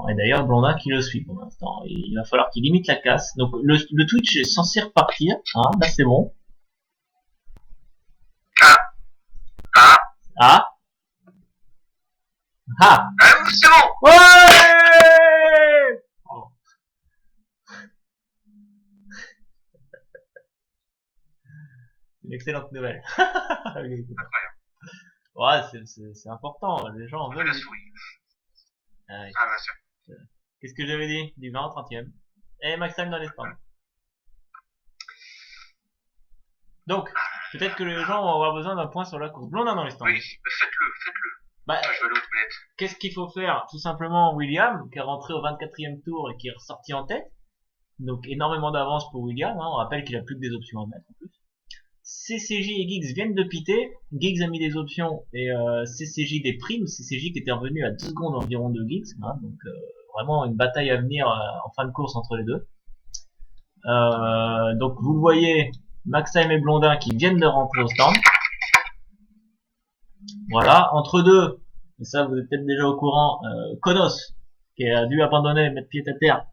Et d'ailleurs, Blondin qui le suit pour l'instant. Il va falloir qu'il limite la casse. Donc le Twitch est censé repartir. Hein, là c'est bon. Ah. Ah. Ah. Ah oui, c'est bon. Ouais. Oh. Une excellente nouvelle. Incroyable. Ouais, c'est important. Les gens en On veulent. la souris. Ah, ouais. Ah, bien sûr. Qu'est-ce que j'avais dit? Du 20 au 30e. Et Maxime dans les stands. Donc, peut-être que les gens vont avoir besoin d'un point sur la course. Blondin dans les stands. Oui, faites-le, faites-le. Bah, Ah, je vais aller aux toilettes. qu'est-ce qu'il faut faire? Tout simplement William, qui est rentré au 24e tour et qui est ressorti en tête. Donc énormément d'avance pour William. Hein. On rappelle qu'il a plus que des options à mettre en plus. CCJ et Giggs viennent de piter. Giggs a mis des options et CCJ des primes. CCJ qui était revenu à 2 secondes environ de Giggs. Hein. Donc vraiment une bataille à venir en fin de course entre les deux. Donc vous voyez Maxime et Blondin qui viennent de rentrer au stand. Voilà, entre deux, et ça vous êtes peut-être déjà au courant, Konos, qui a dû abandonner, mettre pied à terre,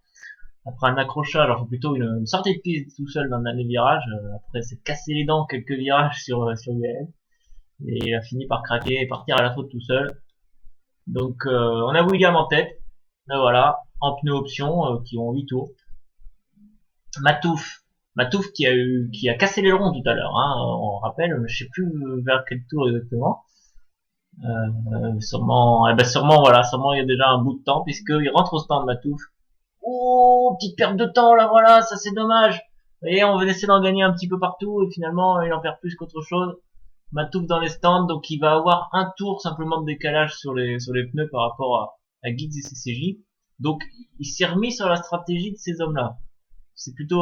après un accrochage, enfin plutôt une sortie de piste tout seul dans le dernier virage, après s'est cassé les dents quelques virages sur UAL, et il a fini par craquer et partir à la faute tout seul. Donc on a William en tête, et voilà, en pneu option, qui ont 8 tours. Matouf qui a cassé les ronds tout à l'heure, hein, on rappelle, je sais plus vers quel tour exactement. Sûrement, sûrement il y a déjà un bout de temps puisqu'il rentre au stand Matouf. Oh, petite perte de temps là, voilà, ça c'est dommage. Et on veut essayer d'en gagner un petit peu partout et finalement il en perd plus qu'autre chose. Matouf dans les stands, donc il va avoir un tour simplement de décalage sur les pneus par rapport à Giggs et CCJ. Donc il s'est remis sur la stratégie de ces hommes-là. C'est plutôt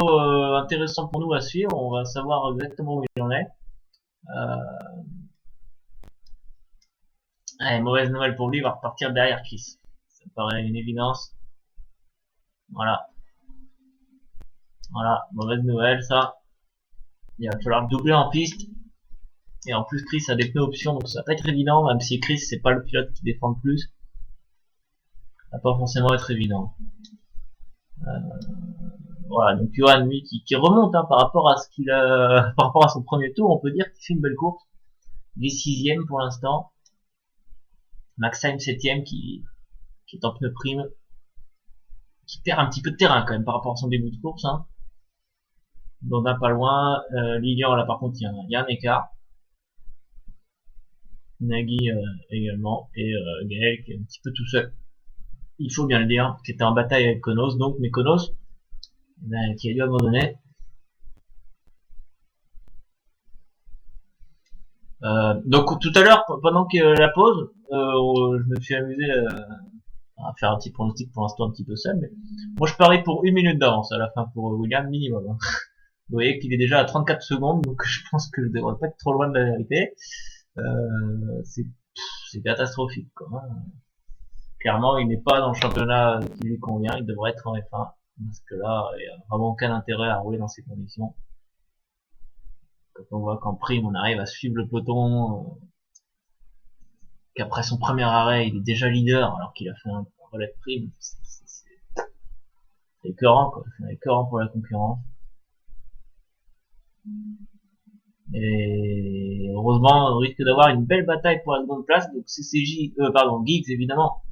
intéressant pour nous à suivre. On va savoir exactement où il en est. Ouais, mauvaise nouvelle pour lui, il va repartir derrière Chris. Ça me paraît une évidence. Voilà. Voilà, mauvaise nouvelle ça. Il va falloir doubler en piste. Et en plus Chris a des pneus options, donc ça va pas être évident, même si Chris c'est pas le pilote qui défend le plus. Ça va pas forcément être évident. Voilà, donc Johan lui qui remonte hein, par rapport à ce qu'il a par rapport à son premier tour, on peut dire qu'il fait une belle course. Il est 6ème pour l'instant. Maxime 7ème qui est en pneu prime, qui perd un petit peu de terrain quand même par rapport à son début de course. Hein. Blondin pas loin, Lilian là par contre il y a un écart. Nagui également, et Gaël qui est un petit peu tout seul. Il faut bien le dire, qui était en bataille avec Konos, donc, mais Konos, qui a dû abandonner. Donc tout à l'heure, pendant que la pause, je me suis amusé à faire un petit pronostic pour l'instant un petit peu seul, mais moi je parie pour 1 minute d'avance à la fin pour William minimum. Hein. Vous voyez qu'il est déjà à 34 secondes, donc je pense que je devrais pas être trop loin de la vérité. C'est catastrophique quoi. Hein. Clairement, il n'est pas dans le championnat qui lui convient, il devrait être en F1, parce que là, il n'y a vraiment aucun intérêt à rouler dans ces conditions. Quand on voit qu'en prime, on arrive à suivre le peloton, qu'après son premier arrêt, il est déjà leader, alors qu'il a fait un relais de prime, c'est écœurant, quoi. C'est écœurant pour la concurrence. Et heureusement, on risque d'avoir une belle bataille pour la seconde place, donc Giggs, évidemment,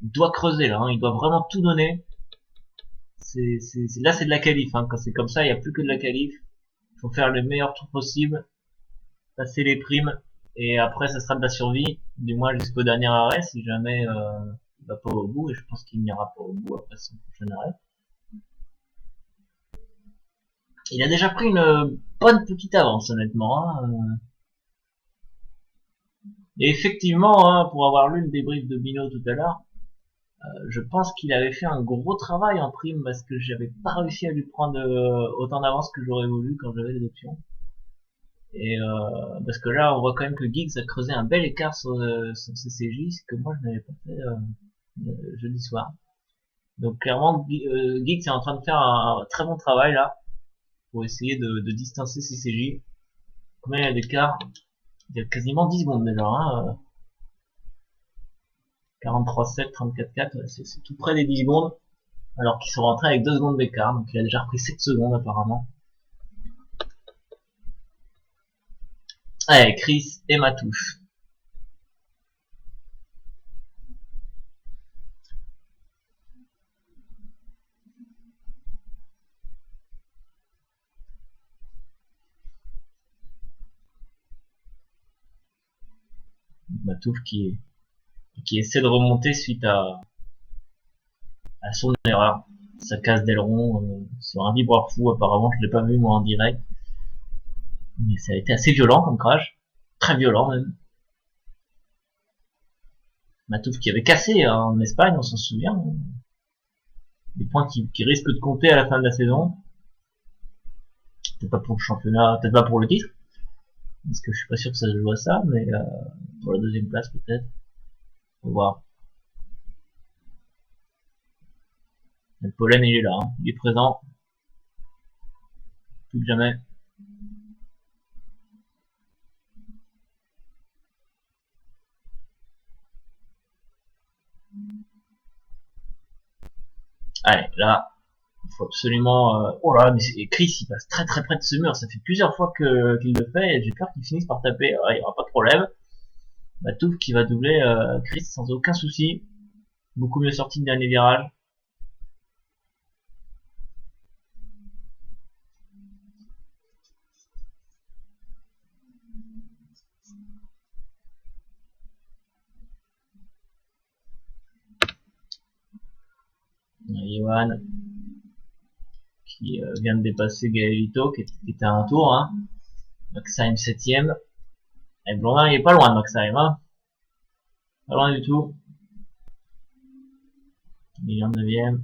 doit creuser là, hein. Il doit vraiment tout donner. Là c'est de la qualif, hein. Quand c'est comme ça, il n'y a plus que de la qualif. Il faut faire le meilleur tour possible, passer les primes, et après ça sera de la survie, du moins jusqu'au dernier arrêt, si jamais il va pas au bout, et je pense qu'il n'ira pas au bout après son prochain arrêt. Il a déjà pris une bonne petite avance honnêtement. Hein. Et effectivement, hein, pour avoir lu le débrief de Bino tout à l'heure, je pense qu'il avait fait un gros travail en prime parce que j'avais pas réussi à lui prendre autant d'avance que j'aurais voulu quand j'avais les options. Et parce que là, on voit quand même que Giggs a creusé un bel écart sur CCJ, ce que moi je n'avais pas fait jeudi soir. Donc clairement, Giggs est en train de faire un très bon travail là pour essayer de distancer CCJ. Combien il y a d'écart? Il y a quasiment 10 secondes déjà. Hein, 43-7, 34-4, ouais, c'est tout près des 10 secondes. Alors qu'ils sont rentrés avec 2 secondes d'écart, donc il a déjà repris 7 secondes apparemment. Allez, Chris et Matouche. Matouche qui essaie de remonter suite à son erreur. Ça casse d'aileron sur un vibreur fou, apparemment je l'ai pas vu moi en direct. Mais ça a été assez violent comme crash. Très violent même. Matouche qui avait cassé en Espagne, on s'en souvient. Des points qui risquent de compter à la fin de la saison. Peut-être pas pour le championnat, peut-être pas pour le titre. Parce que je suis pas sûr que ça se joue à ça, mais pour la deuxième place peut-être. On va voir. Le pollen il est là, hein. Il est présent. Plus que jamais. Allez, là, il faut absolument... Oh là, mais Chris, il passe très près de ce mur. Ça fait plusieurs fois qu'il le fait et j'ai peur qu'il finisse par taper. Il n'y aura pas de problème. Matouf qui va doubler Chris sans aucun souci. Beaucoup mieux sorti de dernier virage. Yohan qui vient de dépasser Gaelito qui était à un tour, hein. Maxime 7ème. Et Blondin il est pas loin de Maxime, hein. Pas loin du tout. Il est en 9ème.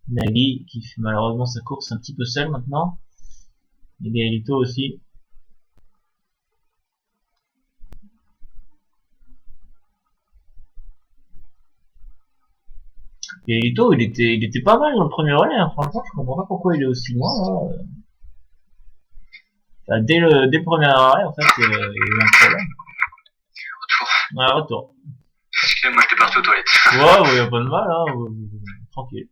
Nagui qui fait malheureusement sa course un petit peu seul maintenant. Et Gaelito aussi. Gaelito il était pas mal dans le premier relais, hein. Franchement je comprends pas pourquoi il est aussi loin là. Enfin, dès le premier arrêt en fait il y a eu un problème. Retour. Ouais, retour. Excusez-moi, j'étais parti aux toilettes. Ouais, y a pas de mal, hein. Tranquille.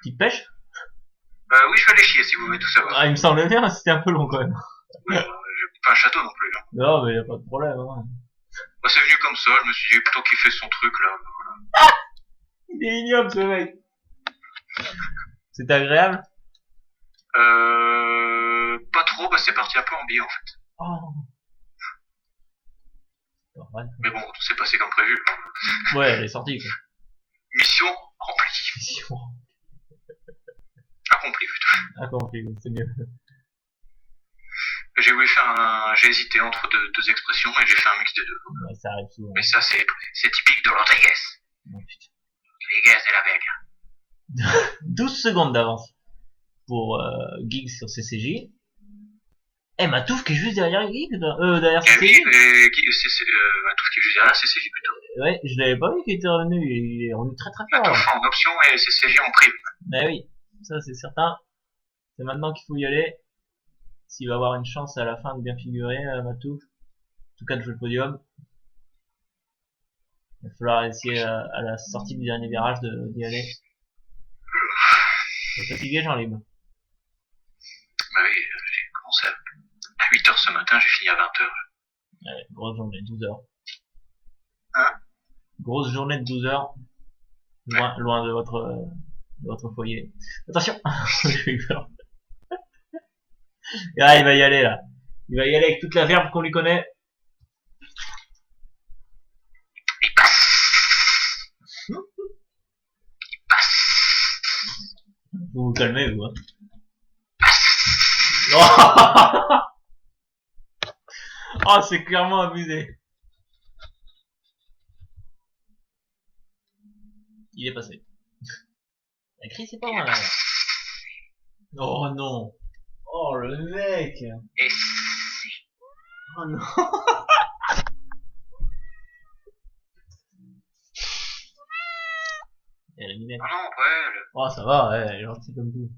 Petite pêche? Oui, je vais aller chier si vous voulez tout savoir. Ah, il me semblait bien, c'était un peu long quand même. Oui, j'ai pas un château non plus. Hein. Non, mais y a pas de problème, hein. Bah, c'est venu comme ça, je me suis dit, plutôt qu'il fait son truc là. Voilà. Il est ignoble ce mec. C'est agréable? Pas trop, bah c'est parti un peu en biais en fait. Oh. Ouais, Mais bon, tout s'est passé comme prévu. ouais, elle est sortie quoi. Mission remplie. Accomplie plutôt. Accompli, c'est mieux. J'ai voulu faire j'ai hésité entre deux expressions et j'ai fait un mix des deux. Ouais, ça arrive souvent. Mais ça c'est typique de Rodriguez. Oh, putain. Rodriguez et la Vega. 12 secondes d'avance pour Giggs sur CCJ. Eh, Matouf qui est juste derrière Giggs, derrière Oui, CCJ. tout ce qui est juste derrière, c'est CCJ plutôt. Ouais, je l'avais pas vu qu'il était revenu, il est revenu très fort. Matouf en option et CCJ en prime. Mais oui, ça c'est certain. C'est maintenant qu'il faut y aller. S'il va avoir une chance à la fin de bien figurer, Matouf. En tout cas de jouer le podium. Il va falloir essayer à la sortie du dernier virage d'y aller. C'est fatigué, Jean-Libre. Bah oui, j'ai commencé à 8h ce matin, j'ai fini à 20h. Ouais, grosse journée, 12 heures. Hein? Grosse journée de 12 heures. Loin de votre foyer. Attention! J'ai eu peur. Ah, il va y aller, là. Il va y aller avec toute la verve qu'on lui connaît. Il passe. Il passe. Vous vous calmez, vous, hein. Oh, c'est clairement abusé. Il est passé. Écrit, c'est pas mal, là. Oh non. Oh, le mec. Et Oh non. Elle est minée. non, ouais, Oh, ça va, ouais, elle est gentille comme tout.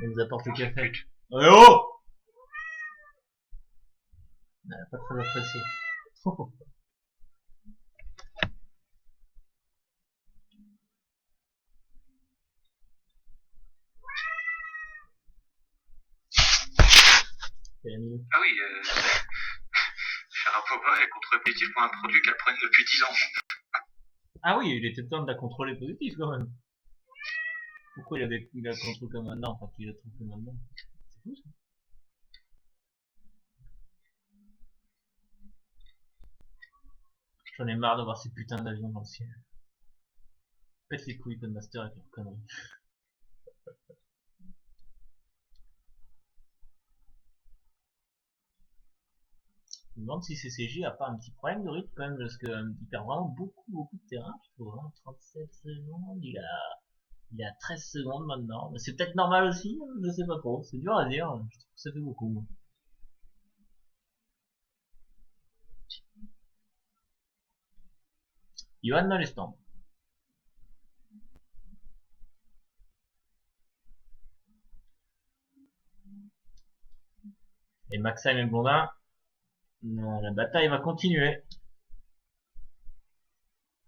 Elle nous apporte le café. pute. Eh oh! Elle a pas très apprécié. Ah oui, Sharapova est contre-positif pour un produit qu'elle prenne depuis 10 ans. Ah oui, il était temps de la contrôler positif quand même. Pourquoi il la contrôle que maintenant, enfin qu'il la trouve que maintenant? C'est fou ça. J'en ai marre de voir ces putains d'avions dans le ciel. Pète les couilles Codemaster avec leurs conneries. Je me demande si CCJ a pas un petit problème de rythme quand même, parce que il perd vraiment beaucoup de terrain, je trouve. Hein. 37 secondes, il a 13 secondes maintenant. Mais c'est peut-être normal aussi, hein, je sais pas trop. C'est dur à dire, je trouve que ça fait beaucoup. Moi. Johan dans les stands. Et Maxime et Blondin, la bataille va continuer.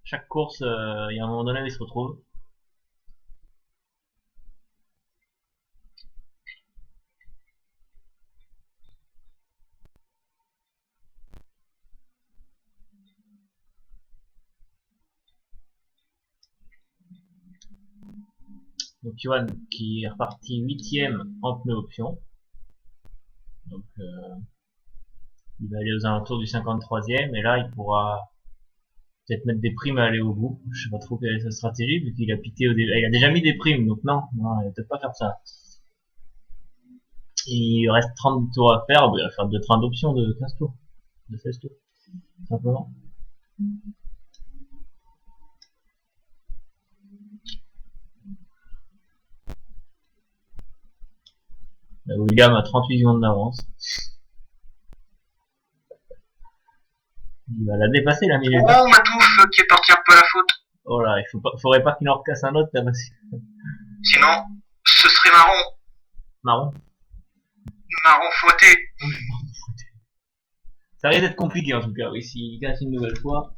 Chaque course, il y a un moment donné où ils se retrouvent. Donc Johan qui est reparti 8ème en pneu option. Donc il va aller aux alentours du 53ème et là il pourra peut-être mettre des primes à aller au bout. Je sais pas trop quelle est sa stratégie vu qu'il a pité au début. Il a déjà mis des primes donc non, il va peut-être pas faire ça. Il reste 30 tours à faire, il va faire de train d'option de 15 tours, de 16 tours, simplement. William a 38 secondes d'avance. Il va la dépasser la minute. Oh, Matouf qui est parti un peu à la faute. Oh là, faudrait pas qu'il en recasse un autre là bas. Sinon, ce serait marron. Marron. Marron fouetté. Ça risque d'être compliqué en tout cas, oui, s'il casse une nouvelle fois.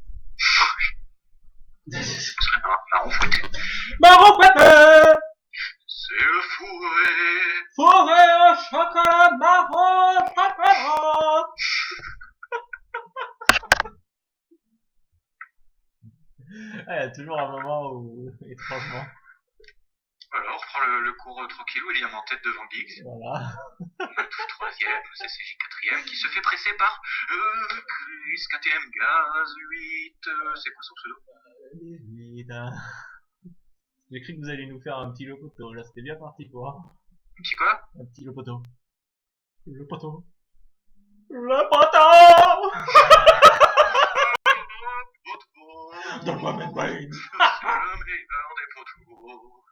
Ce serait marron fouetté. Marron fouetté! C'est le fourré. Fourré au chocolat marron chocolat! Ah, il y a toujours un moment où, étrangement. Voilà, on reprend le cours tranquille, William en tête devant Giggs. Voilà. Matouf 3ème, CCJ 4ème, qui se fait presser par Chris 4ème, Gaz 8, c'est quoi son pseudo? 18, hein. J'ai cru que vous alliez nous faire un petit lopoto, là c'était bien parti quoi. Un petit quoi? Un petit lopoto. Le poteau. Le poteau! Donne-moi même pas une. C'est le meilleur des poteaux.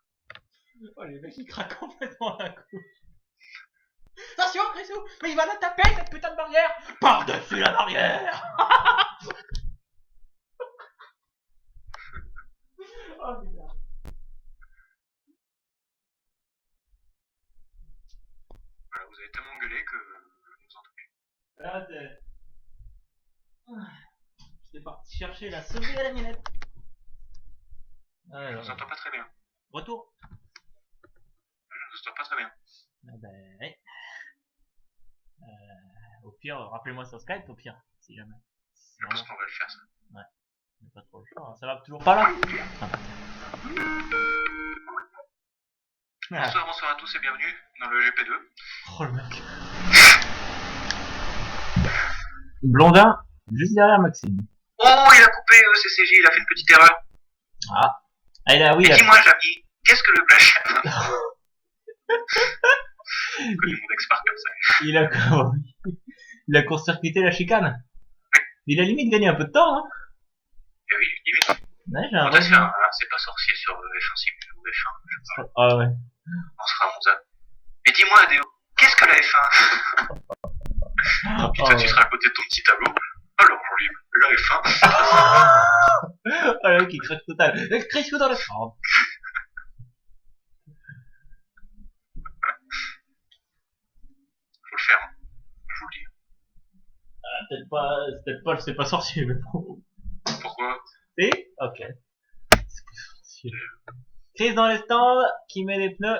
Oh, les mecs ils craquent complètement la coupe. Attention, Chrisou, mais il va la taper cette putain de barrière! Par-dessus la barrière! Oh putain. Voilà, vous avez tellement gueulé que je vous entends plus. Là, j'étais parti chercher la souris à la minette. Je vous entends pas très bien. Retour. Je vous entends pas très bien. Ah ben, ouais. Au pire, rappelez-moi sur Skype, au pire, si jamais. Je pense qu'on va le faire ça. Ouais. Il n'y a pas trop le choix. Hein. Ça va toujours pas là? Ah. Bonsoir à tous et bienvenue dans le GP2. Oh le mec. Blondin, juste derrière Maxime. Oh, il a coupé CCJ, il a fait une petite erreur. Ah. Ah, là, oui. Et dis-moi, Jamy, qu'est-ce que le plagiat? Connu mon ex-part comme ça. Il a court-circuité la chicane. Il a limite gagné un peu de temps, hein. Eh oui, limite. Ouais, j'ai un c'est pas sorcier sur F1 Simul ou F1. Ah ouais. On sera à Monza. Mais dis-moi, Adéo, qu'est-ce que la F1? Puis toi, tu seras à côté de ton petit tableau. Alors, Jean-Lim, la F1. Oh le mec, il craque total. Il craque dans la chambre. Faut le faire, hein. Je vous le dis. c'est pas sorcier, mais bon. Pourquoi? Si? Ok. C'est pas sorcier. Crise dans les stands, qui met les pneus.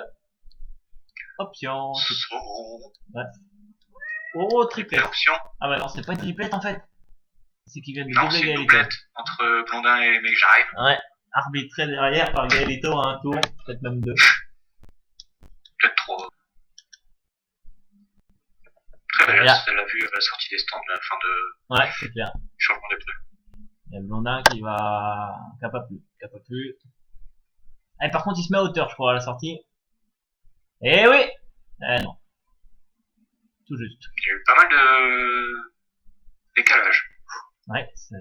Option. Saumon. Ouais. Oh, triplette. Option. Ah bah non, c'est pas une triplette en fait. C'est qu'il vient de Non, doubler c'est une Gaëlito. doublette entre Blondin et Mec J'arrive. Ouais. Arbitré derrière par Gaëlito à un tour, peut-être même deux. Peut-être 3. Très belle, elle a vu à la sortie des stands, la fin de Ouais, c'est clair. changement des pneus. Il y a Blondin qui a pas plu. Allez, par contre, il se met à hauteur, je crois, à la sortie. Eh oui! Eh non. Tout juste. Il y a eu pas mal de décalage. Ouais, ça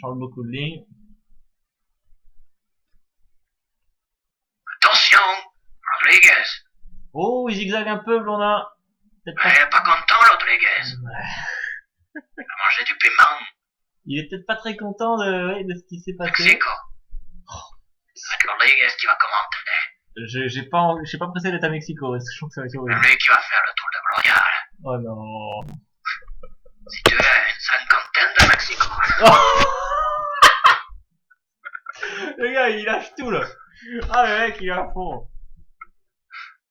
change beaucoup de ligne. Attention, Rodriguez. Oh, il zigzague un peu, Blondin. Peut-être pas. Ouais, pas content, Rodriguez. Ouais. Il a mangé du piment. Il est peut-être pas très content de ce qui s'est passé. Mexico. C'est Rodriguez qui va commenter. J'ai pas pressé d'être à Mexico, parce que je trouve que ça va être horrible. Lui qui va faire le tour de Glorial. Oh non. Si tu veux une cinquantaine de Mexico. Oh le gars, il lâche tout, là. Ah, le mec, il est à fond.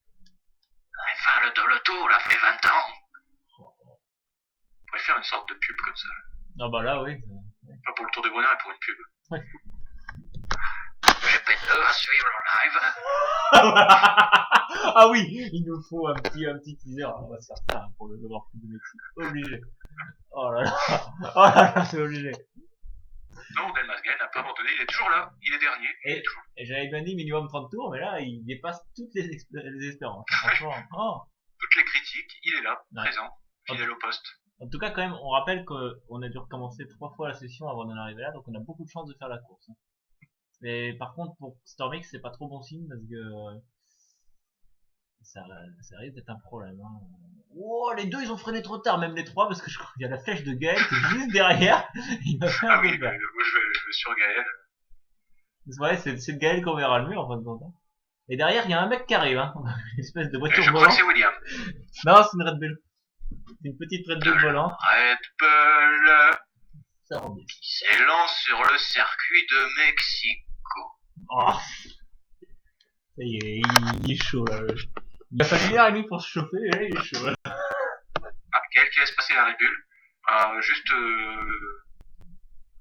Il va faire le tour, là, fait 20 ans. On pourrait faire une sorte de pub comme ça. Ah bah là, oui. Pas pour le tour de bonheur, mais pour une pub. Ouais. GP2 à suivre en live. Ah oui, il nous faut un petit teaser. On va se faire ça pour le Grand Prix du Mexique. Obligé. Oh là là. Oh là là, c'est obligé. Non, Ben Masgain n'a pas abandonné, il est toujours là, il est dernier. Et j'avais bien dit minimum 30 tours, mais là, il dépasse toutes les espérances. Franchement. Oh. Toutes les critiques, il est là, Ouais. présent, fidèle au poste. En tout cas, quand même, on rappelle qu'on a dû recommencer 3 fois la session avant d'en arriver là, donc on a beaucoup de chance de faire la course. Mais par contre, pour Stormix, c'est pas trop bon signe parce que ça risque d'être un problème. Hein. Oh, les deux, ils ont freiné trop tard, même les trois, parce que je crois qu'il y a la flèche de Gaël qui est juste derrière. Il m'a fait un Ah peu oui, peur. moi je vais sur Gaël. Ouais, c'est de Gaël qu'on verra le mieux en fin de compte. Hein. Et derrière, il y a un mec qui arrive, hein. Une espèce de voiture Je crois que volante. c'est William. Non, c'est une Red Bull. C'est une petite Red Bull volante. Red Bull Ça rend bien. qui s'élance sur le circuit de Mexico. Oh. Ça y est, il est chaud là. Il a fallu une heure et demie pour se chauffer, et là il est chaud. Là. Ah, Gaël qui laisse passer la Red Bull. Juste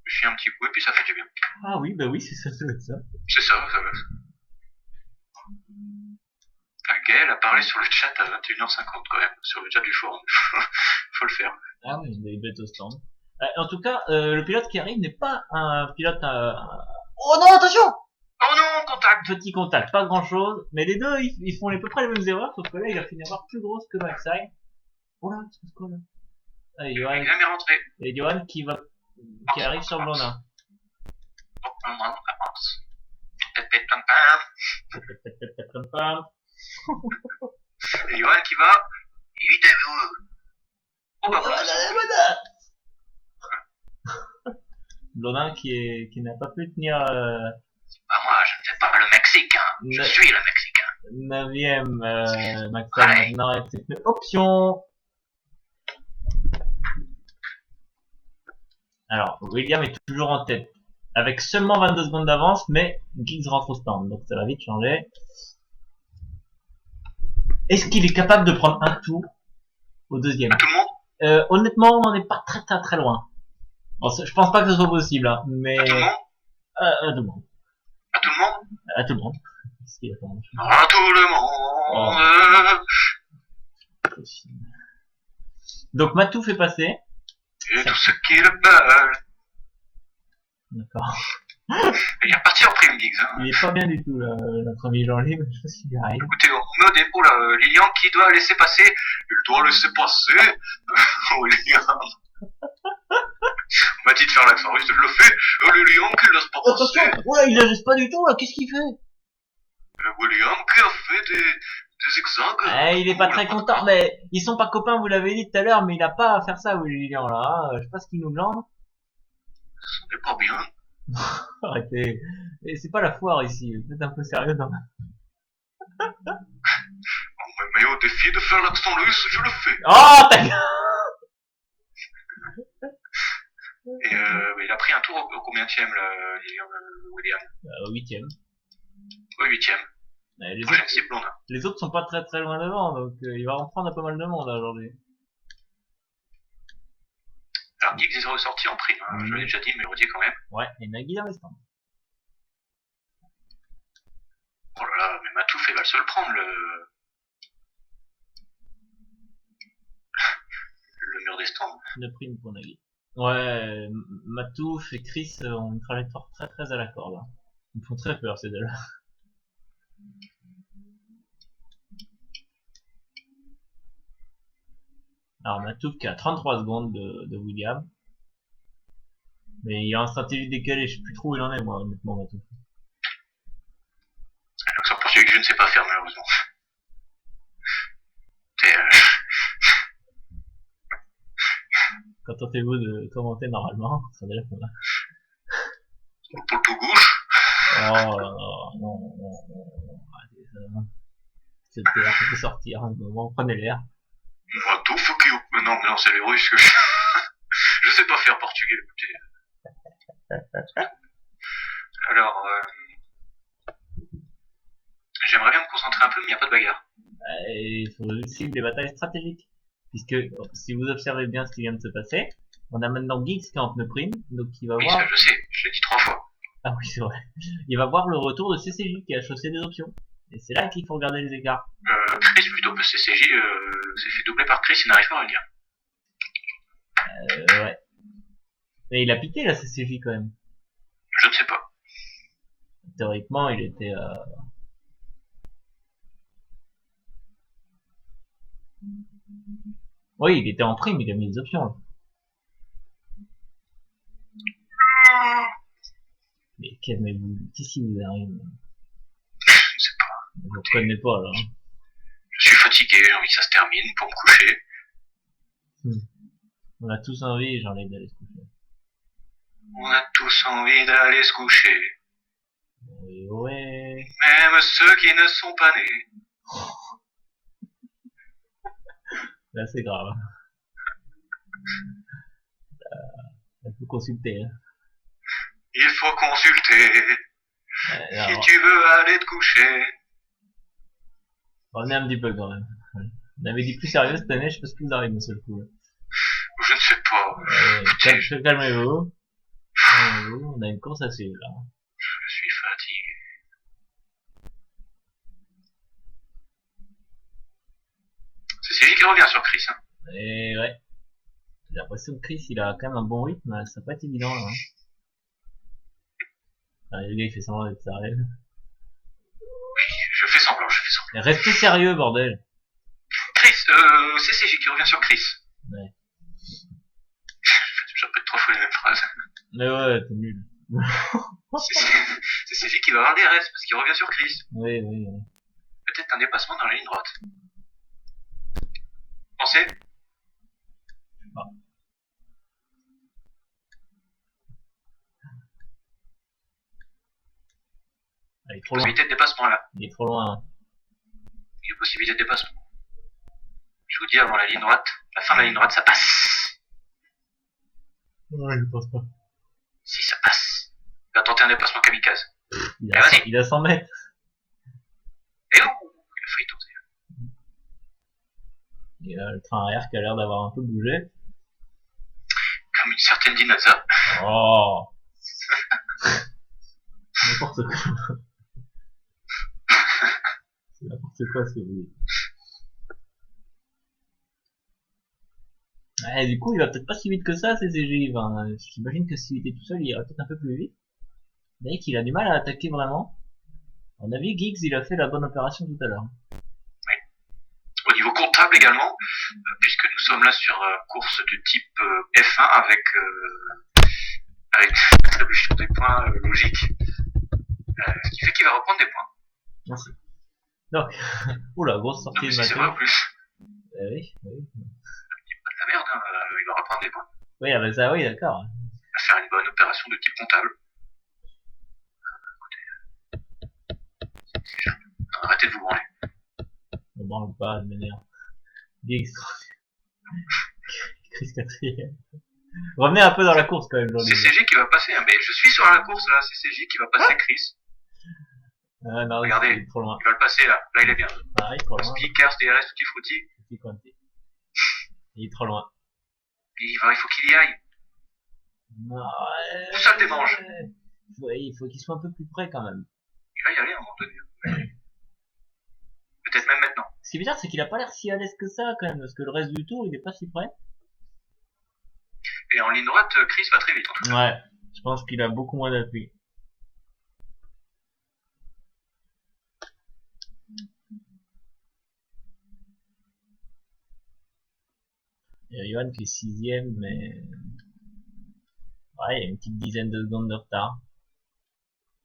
chier un petit coup et puis ça fait du bien. Ah oui, bah oui, c'est ça, ça doit être ça. C'est ça, ça va. Gaël a parlé sur le chat à 21h50 quand même, sur le chat du forum. Faut le faire. Ah oui, il doit être au stand. En tout cas, le pilote qui arrive n'est pas un pilote... Oh non, attention! Oh non, contact! Petit contact, pas grand chose, mais les deux, ils font à peu près les mêmes erreurs, sauf que là, il a fini à avoir plus grosse que Maxime. Oh là, c'est quoi là? Ah, et Johan, Il est rentré. et Johan qui arrive sur Blondin. Oh, on avance. Et Johan qui va. Évitez-vous. Oh bah voilà. Blondin qui n'a pas pu tenir Bah moi, je ne fais pas le Mexicain. Je suis le Mexicain. 9ème Maxime maintenant avec cette option. Alors, William est toujours en tête. Avec seulement 22 secondes d'avance, mais Giggs rentre au stand, donc ça va vite changer. Est-ce qu'il est capable de prendre un tour au deuxième? À tout le monde? Honnêtement, on n'est pas très loin. Bon, je pense pas que ce soit possible, hein, mais... À tout le monde? À tout le monde. À tout le monde? À tout le monde. Qu'est-ce qu'il attend? À tout le monde! Donc Matou fait passer. Et tout ce qu'ils veulent. D'accord. Il est parti en prime, Giggs. Hein. Il est pas bien du tout, là, notre ami Jean-Libre. Je sais pas s'il arrive. Écoutez, on met au dépôt là, Lilian qui doit laisser passer. Il doit laisser passer. Lilian. On m'a dit de faire l'accent russe, je le fais. Lilian qui laisse pas passer. Attention! Ouais, il laisse pas du tout, là. Qu'est-ce qu'il fait? William qui a fait des zigzags. Il est pas très content, mais ils sont pas copains, vous l'avez dit tout à l'heure, mais il a pas à faire ça, William, là. Hein. Je sais pas ce qu'il nous glande. Ce n'est pas bien. Arrêtez. Et c'est pas la foire ici, vous êtes un peu sérieux dans Mais au défi de faire l'accent russe, je le fais. Oh, ta gueule! Et il a pris un tour au combienième, le William? Au 8ème. Au 8ème. Les Prochaine autres, cible, on a. les autres sont pas très très loin devant, donc il va en prendre pas mal de monde là, aujourd'hui. Alors, Giggs est ressorti en prime, hein. Je l'ai déjà dit, mais redis quand même. Ouais, et Nagui dans les stands. Oh là là, mais Matouf, il va se le prendre, le mur des stands. De prime pour Nagui. Ouais, Matouf et Chris ont une trajectoire très très à la corde là. Ils me font très peur ces deux-là. Alors Matouf qui a 33 secondes de William. Mais il a une stratégie décalée, je sais plus trop où il en est moi honnêtement Matouf. Donc, ça poursuit que je ne sais pas faire malheureusement. Contentez-vous de commenter normalement, ça veut dire qu'on a... Pour le tout gauche. Oh non, arrêtez ça. C'était l'air qui peut sortir, un moment, prenez l'air. Matouf, ok. Non, mais non, c'est les Russes que je... je sais pas faire portugais, écoutez. Alors, j'aimerais bien me concentrer un peu, mais il n'y a pas de bagarre. Il faut aussi des batailles stratégiques. Puisque, si vous observez bien ce qui vient de se passer, on a maintenant Giggs qui est en pneu prime, donc il va Oui, voir... ça je sais, je l'ai dit 3 fois. Ah oui, c'est vrai. Il va voir le retour de CCJ qui a chaussé des options. Et c'est là qu'il faut regarder les écarts. Chris, plutôt que CCJ, s'est fait doubler par Chris, il n'arrive pas à revenir. Ouais. Mais il a piqué la CCJ quand même. Je ne sais pas. Théoriquement, il était... Oui, il était en prime, il a mis des options. Mais calmez-vous, si vous arrive. Je ne sais pas. Je vous reconnais pas là. Je suis fatigué, j'ai envie que ça se termine pour me coucher. On a tous envie, j'ai envie d'aller se coucher. On a tous envie d'aller se coucher. Oui, ouais. Même ceux qui ne sont pas nés. Là, c'est grave. Il faut consulter. Hein. Il faut consulter. Si tu veux aller te coucher. On est un petit peu quand même. On avait dit plus sérieux cette année, je sais pas ce qui vous arrive d'un seul coup. Là. Je ne sais pas. Calmez-vous. On a une course à suivre là. Je suis fatigué. C'est celui qui revient sur Chris. Hein. Et ouais. J'ai l'impression que Chris il a quand même un bon rythme, ça va pas être évident là. Hein. Enfin, le gars il fait semblant d'être sérieux. Oui, je fais semblant. Mais restez sérieux bordel. Chris, CCJ qui revient sur Chris. Ouais. J'ai répété 3 fois les mêmes phrases. Mais ouais, t'es nul. CCJ qui va avoir des restes parce qu'il revient sur Chris. Oui. Peut-être un dépassement dans la ligne droite. Pensez? Ah. Il est trop loin. Possibilité de dépassement là. Il est trop loin. Il y a possibilité de dépassement. Je vous dis avant la ligne droite, la fin de la ligne droite, ça passe. Ouais, je pense pas. Si ça passe. Il va tenter un dépassement kamikaze. Il a 100 mètres. Et oh, il a failli tenter. Il y a le train arrière qui a l'air d'avoir un peu bougé. Comme une certaine Dinaza. Oh. N'importe quoi. C'est n'importe quoi ce que vous dites. Ouais, du coup, il va peut-être pas si vite que ça, CCJ. Enfin, j'imagine que s'il était tout seul, il irait peut-être un peu plus vite. Vous voyez qu'il a du mal à attaquer vraiment. À mon avis, Giggs, il a fait la bonne opération tout à l'heure. Oui. Au niveau comptable également, puisque nous sommes là sur course de type F1 avec l'attribution des points logique, ce qui fait qu'il va reprendre des points. Merci. Donc, oula, grosse sortie de c'est matin. vrai en plus. Oui. Pas de la merde, hein, il va reprendre des points. Oui, ah bah ça, oui, d'accord. Il va faire une bonne opération de type comptable. Arrêtez de vous branler. Ne branle pas, de manière. Giggs, Chris 4ème. Revenez un peu dans la course quand même, Jean-Louis. CCJ qui va passer, hein. Mais je suis sur la course là, CCJ qui va passer Chris. Ah non, Regardez, il est trop loin. il va le passer là. Là, il est bien. Ah, il est trop loin. Speakers, DRS, Tutti Frutti. Petit Conti. Il est trop loin. Il faut qu'il y aille. Ouais. Où ça le démange? Il faut qu'il soit un peu plus près quand même. Il va y aller à un moment donné. Peut-être même maintenant. Ce qui est bizarre, c'est qu'il a pas l'air si à l'aise que ça quand même, parce que le reste du tour, il est pas si près. Et en ligne droite, Chris va très vite en tout cas. Ouais, je pense qu'il a beaucoup moins d'appui. Il y a Johan qui est 6ème, mais ouais, il y a une petite dizaine de secondes de retard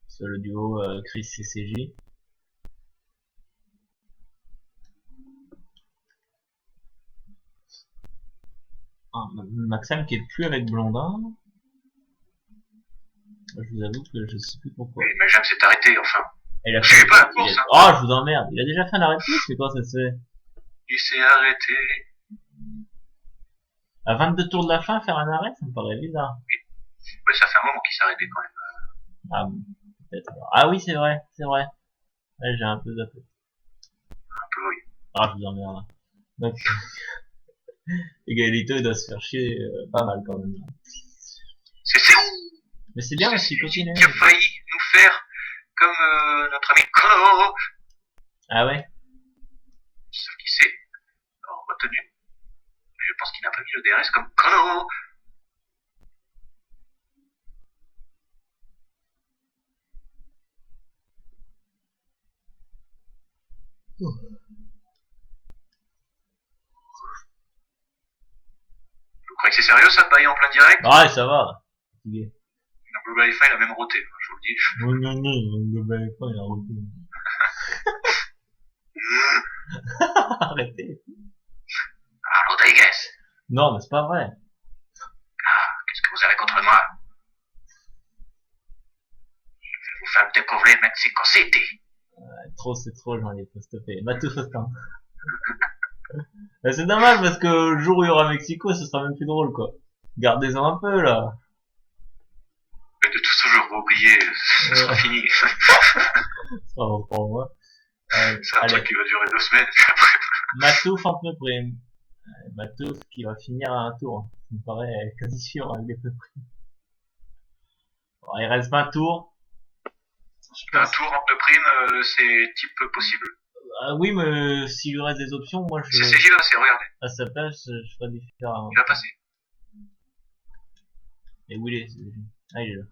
sur le duo Chris CCJ. Ah, Maxime qui est plus avec Blondin. Je vous avoue que je sais plus pourquoi. Mais Maxime s'est arrêté enfin. Il a Je suis pas à la course, hein. Oh, je vous emmerde. Il a déjà fait un arrêt de plus, mais quoi ça se fait? Il s'est arrêté. À 22 tours de la fin, faire un arrêt, ça me paraît bizarre. Ouais, ça fait un moment qu'il s'est arrêté quand même. Ah, peut-être alors. Ah oui, c'est vrai, c'est vrai. Ouais, j'ai un peu zappé. Un peu, oui. Ah, je vous emmerde. Donc, Egalito, il doit se faire chier pas mal quand même. C'est où? Mais c'est bien parce qu'il continue. Qui a failli nous faire comme notre ami Kono. Ah ouais? Sauf qui c'est retenu. Je pense qu'il n'a pas mis le DRS comme Kono. Vous croyez que c'est sérieux ça de bailler en plein direct? Ah, ça va. Fatigué. La Global F1 il a même roté, je vous le dis. Non, non, non, le Global F1, il a roté. Arrêtez. Ah, Rodriguez. Non, mais c'est pas vrai. Ah, qu'est-ce que vous avez contre moi? Je vais vous faire découvrir Mexico City. Trop, c'est trop, Jean-Louis, faut stopper. Mathieu Faustin. C'est dommage parce que le jour où il y aura Mexico, ce sera même plus drôle, quoi. Gardez-en un peu, là. Mais de tout toujours vous oublier, ce sera fini. Ça va pour moi. C'est un Allez. truc qui va durer 2 semaines, puis après. Matouf en peu prime. Matouf qui va finir à un tour. Ça me paraît quasi sûr avec les peu prime. Bon, il reste 20 tours. Je Un pense. tour en peu prime, c'est type possible. Ah oui, mais s'il lui reste des options, moi je. CCJ va passer, regardez. À sa place, je ferais différemment. Il va passer. Et où il est? Ah, il est là.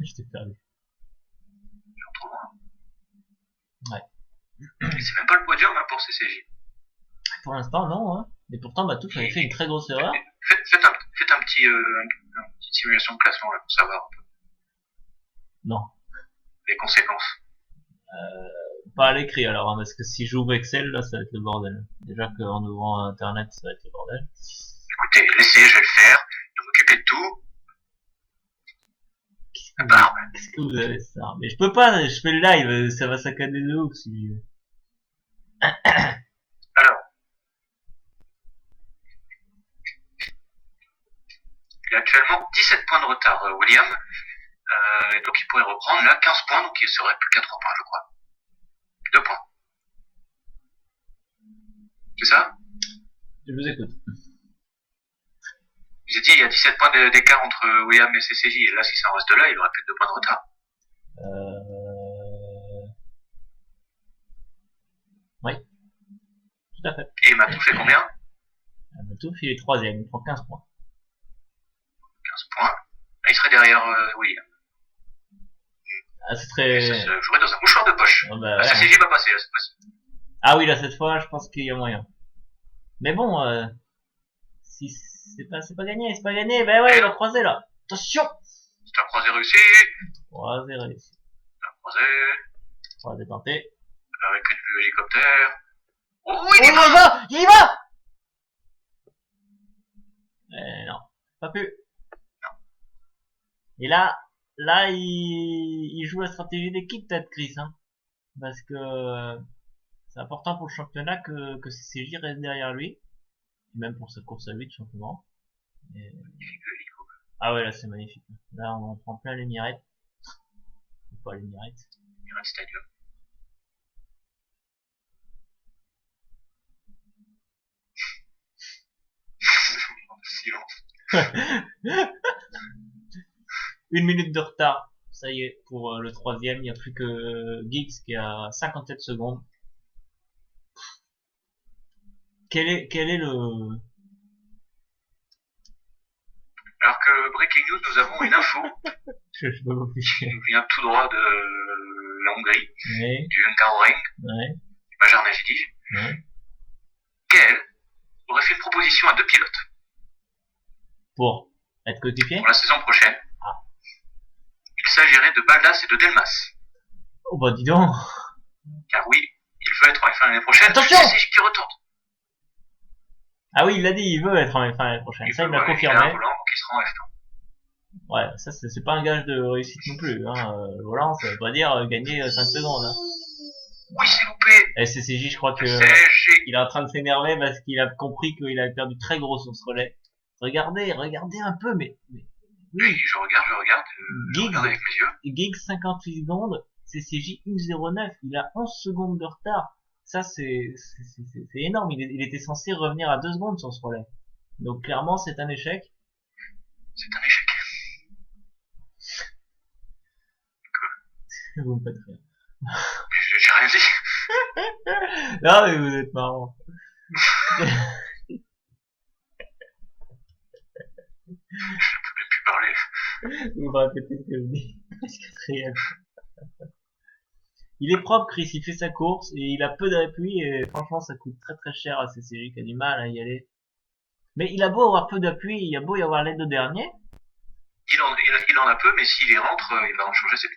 Je t'ai perdu. J'en trop loin. Ouais. Mais c'est même pas le podium hein, pour CCJ. Pour l'instant, non, hein. Et pourtant, Matouf avait fait une très grosse erreur. Faites un petit, une petite simulation de classement là, pour savoir un peu Non. les conséquences. Pas à l'écrit alors, hein, parce que si j'ouvre Excel, là, ça va être le bordel. Déjà qu'en ouvrant Internet, ça va être le bordel. Écoutez, laissez, je vais le faire. Je vais m'occuper de tout. Qu'est-ce que vous avez ça? Mais je peux pas, je fais le live, ça va saccader de ouf si. Alors, il a actuellement 17 points de retard, William. Et donc il pourrait reprendre là 15 points, donc il serait plus qu'à 3 points, je crois. 2 points. C'est ça? Je vous écoute. J'ai dit il y a 17 points d'écart entre William et CCJ, et là si ça en reste là, il aurait plus que 2 points de retard. Oui. Tout à fait. Et Matou fait combien? Matouf, il est 3ème, il prend 15 points. 15 points. Là, il serait derrière William. Ah, c'est très. Ça se jouerait dans un mouchoir de poche. Oh, bah, La ouais, CCJ va passer là cette fois-ci. Ah oui, là, cette fois, je pense qu'il y a moyen. Mais bon, si c'est pas gagné, c'est pas gagné. Ben ouais, il va croiser là. Attention! C'est un croisé réussi. Croisé réussi. Un croisé. Croisé tenté. Avec une vue hélicoptère. Oh, Oh, il y va! Il y va! Non, pas pu. Et là, il joue la stratégie d'équipe peut-être, Chris, hein. Parce que c'est important pour le championnat que CCJ reste derrière lui. Même pour sa course à 8, tout simplement. Et... Magnifique hélico. Ah ouais, là c'est magnifique. Là on en prend plein les mirettes. Ou pas les mirettes. Mirage Stadium. Silence. 1 minute de retard. Ça y est, pour le troisième, il n'y a plus que Geeks qui a 57 secondes. Quel est le... Alors que Breaking News, nous avons une info Je peux pas qui nous vient tout droit de la Hongrie, Ouais, du Hungaroring, ouais, du Majar Najidi. ouais. Gaël aurait fait une proposition à 2 pilotes Pour être coéquipier? pour la saison prochaine. Il s'agirait de Baldas et de Delmas. Oh bah dis donc. Car oui, il veut être en F1 l'année prochaine. Attention! C'est CJ qui retourne. Ah oui, il l'a dit, il veut être en F1 l'année prochaine. Ça, il l'a Il a un confirmé. volant, donc il sera en F1. Ouais, ça c'est pas un gage de réussite non plus. Hein. Le volant, ça veut pas dire gagner 5 secondes. Hein. Oui, c'est loupé. Et CCJ, je crois que CG. il est en train de s'énerver parce qu'il a compris qu'il avait perdu très gros sur ce relais. Regardez un peu, mais Oui, oui, je regarde Giggs, avec mes yeux. Giggs 58 secondes, CCJ 1,09, il a 11 secondes de retard. Ça c'est énorme, il était censé revenir à 2 secondes sur ce relais. Donc clairement c'est un échec. C'est un échec. Vous me faites rire. J'ai rien dit. Non mais vous êtes marrant. Je ne peux même plus parler. Vous me répétez ce que je dis. Parce que c'est réel. Il est propre, Chris, il fait sa course et il a peu d'appui et franchement ça coûte très très cher à CCJ qui a du mal à y aller. Mais il a beau avoir peu d'appui, il a beau y avoir l'aide de dernier. Il en a peu, mais s'il y rentre, il va en changer ses pneus.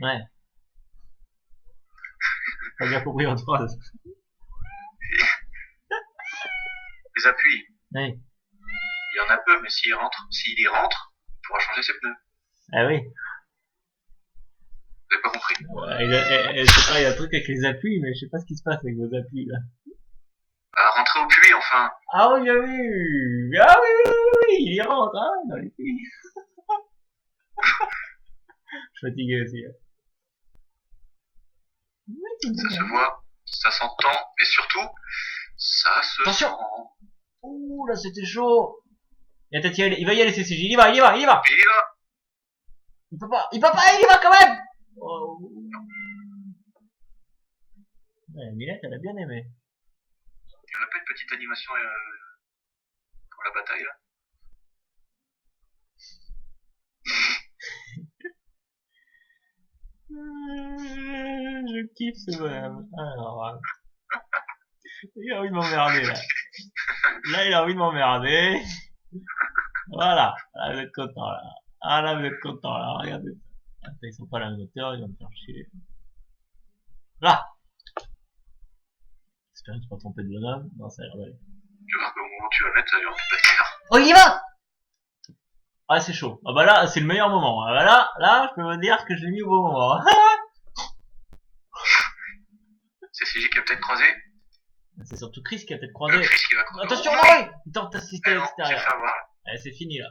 Ouais. T'as bien compris votre phrase. Les appuis, Oui. il y en a peu, mais s'il y rentre, il pourra changer ses pneus. Ah oui. Vous avez pas compris? Je sais pas, il y a un truc avec les appuis, mais je sais pas ce qui se passe avec vos appuis là. Rentrer au puits, enfin. Ah oui, ah oui, ah oui, oui, oui, oui, il y rentre, hein, dans les puits. Je suis fatigué aussi. Ça se voit, ça s'entend, et surtout, ça se Attention. sent. Ouh, là c'était chaud. Il va y aller CCJ, il y va. Et il y va. Il peut pas, il y va quand même. Oh. Ouais, Milette, elle a bien aimé. Il n'y aurait pas une petite animation pour la bataille, là. Je kiffe ce bonhomme. Alors, il a envie de m'emmerder là. Là, il a envie de m'emmerder. Voilà. Là, vous êtes content là. Ah là, vous êtes content là. Regardez ça. Attends, ils sont pas à la même hauteur, ils vont me faire chier. Là. J'espère que je ne pas tromper de bonhomme. Non, ça a l'air d'aller. Tu vois qu'au moment où tu vas mettre, il y aura tout à faire. Oh, il y va! Ah, c'est chaud. Ah bah là, c'est le meilleur moment. Ah bah là, je peux vous dire que je l'ai mis au bon moment. C'est CJ qui a peut-être croisé. C'est surtout Chris qui a peut-être croisé. Chris qui va croiser. Attention, non, il tente d'assister à Non, j'ai l'extérieur. fait avoir. Allez, c'est fini là.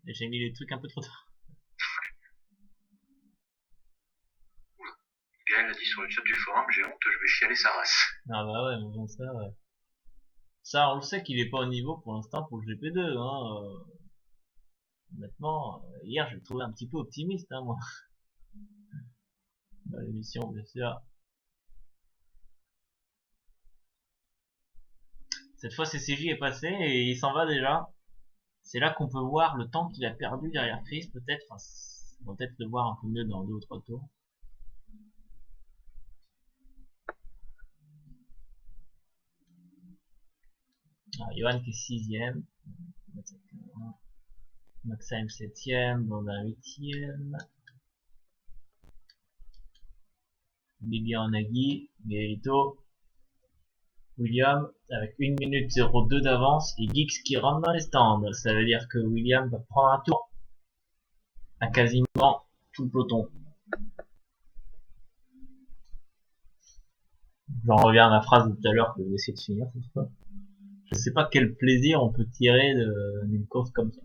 Et j'ai mis les trucs un peu trop tard. Gaël a dit sur le chat du forum, j'ai honte, je vais chialer sa race. Ah bah ouais, mais bon, ça, ouais. Ça, on le sait qu'il est pas au niveau pour l'instant pour le GP2, hein. Honnêtement, hier, je le trouvais un petit peu optimiste, hein, moi. Dans l'émission, bien sûr. Cette fois, CCJ est passé et il s'en va déjà. C'est là qu'on peut voir le temps qu'il a perdu derrière Chris, peut-être. Enfin, on va peut-être le voir un peu mieux dans 2 ou 3 tours. Alors, Johan qui est 6ème. Maxime 7ème, Blondin 8ème. Lilian Nagui, Gaelito. William avec 1 minute 02 d'avance et Geeks qui rentre dans les stands. Ça veut dire que William va prendre un tour à quasiment tout le peloton. J'en reviens à ma phrase de tout à l'heure que vous essayez de finir cette fois. Je sais pas quel plaisir on peut tirer d'une course comme ça.